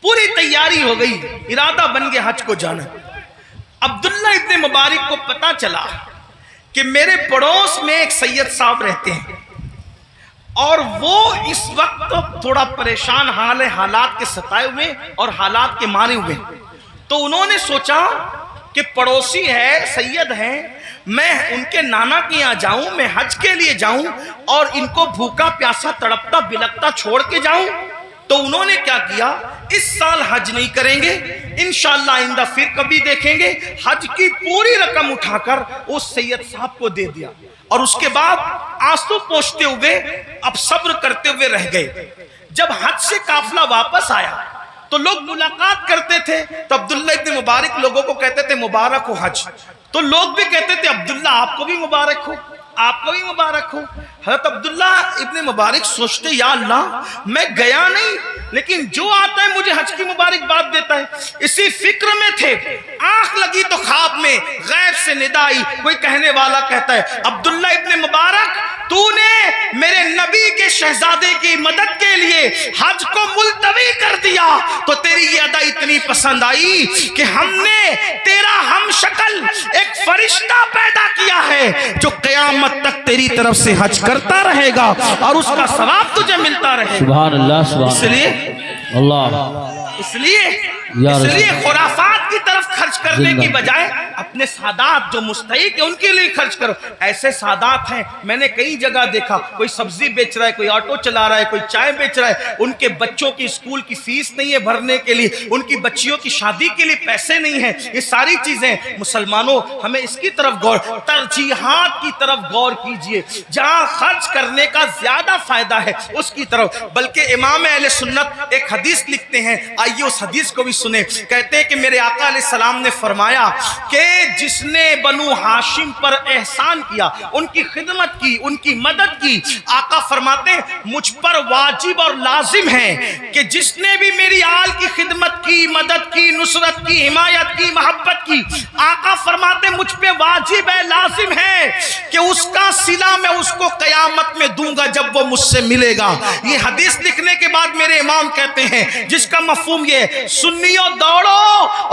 پوری تیاری ہو گئی, ارادہ بن گیا حج کو جانا ہے. عبداللہ ابن مبارک کو پتا چلا کہ میرے پڑوس میں ایک سید صاحب رہتے ہیں اور وہ اس وقت تھوڑا پریشان حال ہے, حالات کے ستائے ہوئے اور حالات کے مارے ہوئے. تو انہوں نے سوچا کہ پڑوسی ہے, سید ہیں, میں ان کے نانا کے یہاں جاؤں, میں حج کے لیے جاؤں اور ان کو بھوکا پیاسا تڑپتا بلکتا چھوڑ کے جاؤں. تو انہوں نے کیا کیا، اس سال حج نہیں کریں گے، انشاءاللہ آئندہ پھر کبھی دیکھیں گے، حج کی پوری رقم اٹھا کر اس سید صاحب کو دے دیا، اور اس کے بعد آنسو پوچھتے ہوئے اب صبر کرتے ہوئے رہ گئے۔ جب حج سے قافلہ واپس آیا تو لوگ ملاقات کرتے تھے، تو عبداللہ ابن مبارک لوگوں کو کہتے تھے مبارک ہو حج، تو لوگ بھی کہتے تھے عبداللہ آپ کو بھی مبارک ہو، آپ کو بھی مبارک ہو۔ حضرت عبداللہ ابن مبارک سوچتے یا اللہ میں گیا نہیں، لیکن جو آتا ہے مجھے حج کی مبارکباد دیتا ہے۔ اسی فکر میں تھے، آنکھ لگی تو خواب میں غیب سے ندا آئی، کوئی کہنے والا کہتا ہے عبداللہ ابن مبارک تو نے میرے نبی کے شہزادے کی مدد کے لیے حج کو ملتوی کر دیا، تو تیری یہ ادا اتنی پسند آئی کہ ہم نے تیرا ہم شکل ایک فرشتہ پیدا کیا ہے جو قیامت تک تیری طرف سے حج کرتا رہے گا اور اس کا ثواب تجھے ملتا رہے گا۔
سبحان اللہ، سبحان اللہ،
اس لیے خرافات کی طرف خرچ کرنے کی بجائے اپنے سادات جو مستحق ہیں ان کے لیے خرچ کرو۔ ایسے سادات ہیں، میں نے کئی جگہ دیکھا، کوئی سبزی بیچ رہا ہے، کوئی آٹو چلا رہا ہے، کوئی چائے بیچ رہا ہے، ان کے بچوں کی اسکول کی فیس نہیں ہے بھرنے کے لیے، ان کی بچیوں کی شادی کے لیے پیسے نہیں ہیں۔ یہ ساری چیزیں مسلمانوں ہمیں اس کی طرف غور، ترجیحات کی طرف غور کیجئے، جہاں خرچ کرنے کا زیادہ فائدہ ہے اس کی طرف۔ بلکہ امام اہل سنت ایک حدیث لکھتے ہیں، آئیے اس حدیث کو بھی سنیں۔ کہتے ہیں کہ میرے آقا علیہ السلام نے فرمایا کہ جس نے بنو ہاشم پر احسان کیا، ان کی خدمت کی، ان کی مدد کی، آقا فرماتے ہیں مجھ پر واجب اور لازم ہے کہ جس نے بھی میری آل کی خدمت کی، مدد کی، نصرت کی، حمایت کی، محبت کی، آقا فرماتے ہیں مجھ پہ واجب ہے، لازم ہے کہ اس کا صلہ میں اس کو قیامت میں دوں گا جب وہ مجھ سے ملے گا۔ یہ حدیث لکھنے کے بعد میرے امام کہتے ہیں جس کا مفہوم یہ سنیوں دوڑو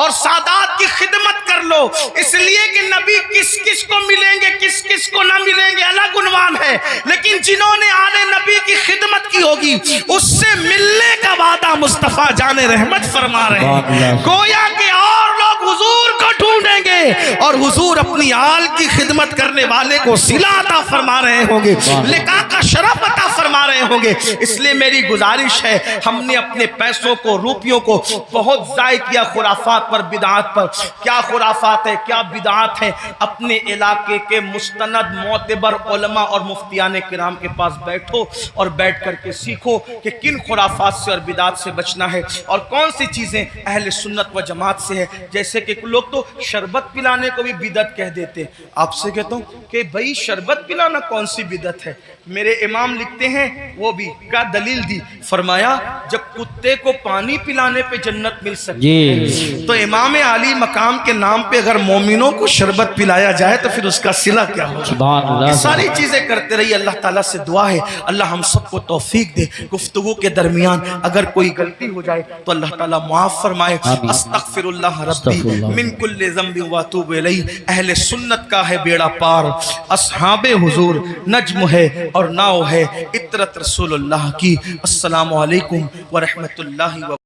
اور سادات کی خدمت کر لو، اس لیے کہ نبی کس کس کو ملیں گے کس کس کو نہ ملیں گے الگ عنوان ہے، لیکن جنہوں نے آل نبی کی خدمت کی ہوگی اس سے ملنے کا وعدہ مصطفیٰ جان رحمت فرما رہے ہیں۔ گویا کہ اور لوگ حضور کو ڈھونڈیں گے اور حضور اپنی آل کی خدمت کرنے والے کو صلہ عطا فرما رہے ہوں گے، لقاء کا شرف عطا فرما رہے ہوں گے۔ اس لیے میری گزارش ہے، ہم نے اپنے پیسوں کو، روپیوں کو بہت ضائع کیا خرافات پر، بدعات پر۔ کیا خرافات ہے، کیا بدعات ہیں؟ اپنے علاقے کے مستند معتبر علماء اور مفتیان کرام کے پاس بیٹھو اور بیٹھ کر کے سیکھو کہ کن خرافات سے اور بدعات سے بچنا ہے اور کون سی چیزیں اہل سنت و جماعت سے ہے۔ جیسے کہ لوگ تو شربت پلانے کو بھی بدعت کہہ دیتے ہیں۔ آپ سے کہتا ہوں کہ بھئی شربت پلانا کون سی بدعت ہے؟ میرے امام لکھتے ہیں، وہ بھی کیا دلیل دی، فرمایا جب کتے کو پانی پلانے پہ جنت مل سکتی ہے تو امام عالی مقام کے نام پہ اگر مومنوں کو شربت پلایا جائے تو پھر اس کا صلہ کیا ہوگا؟ یہ ساری چیزیں کرتے رہیے۔ اللہ تعالیٰ سے دعا ہے اللہ ہم سب کو توفیق دے، گفتگو کے درمیان اگر کوئی غلطی ہو جائے تو اللہ تعالیٰ معاف فرمائے۔ استغفر اللہ ربی من کل ذنب واتوب الیہ۔ اہل سنت کا ہے بیڑا پار، اصحاب حضور نجم ہے اور ناؤ ہے عطرت رسول اللہ کی۔ السلام علیکم ورحمۃ اللہ وبرکاتہ۔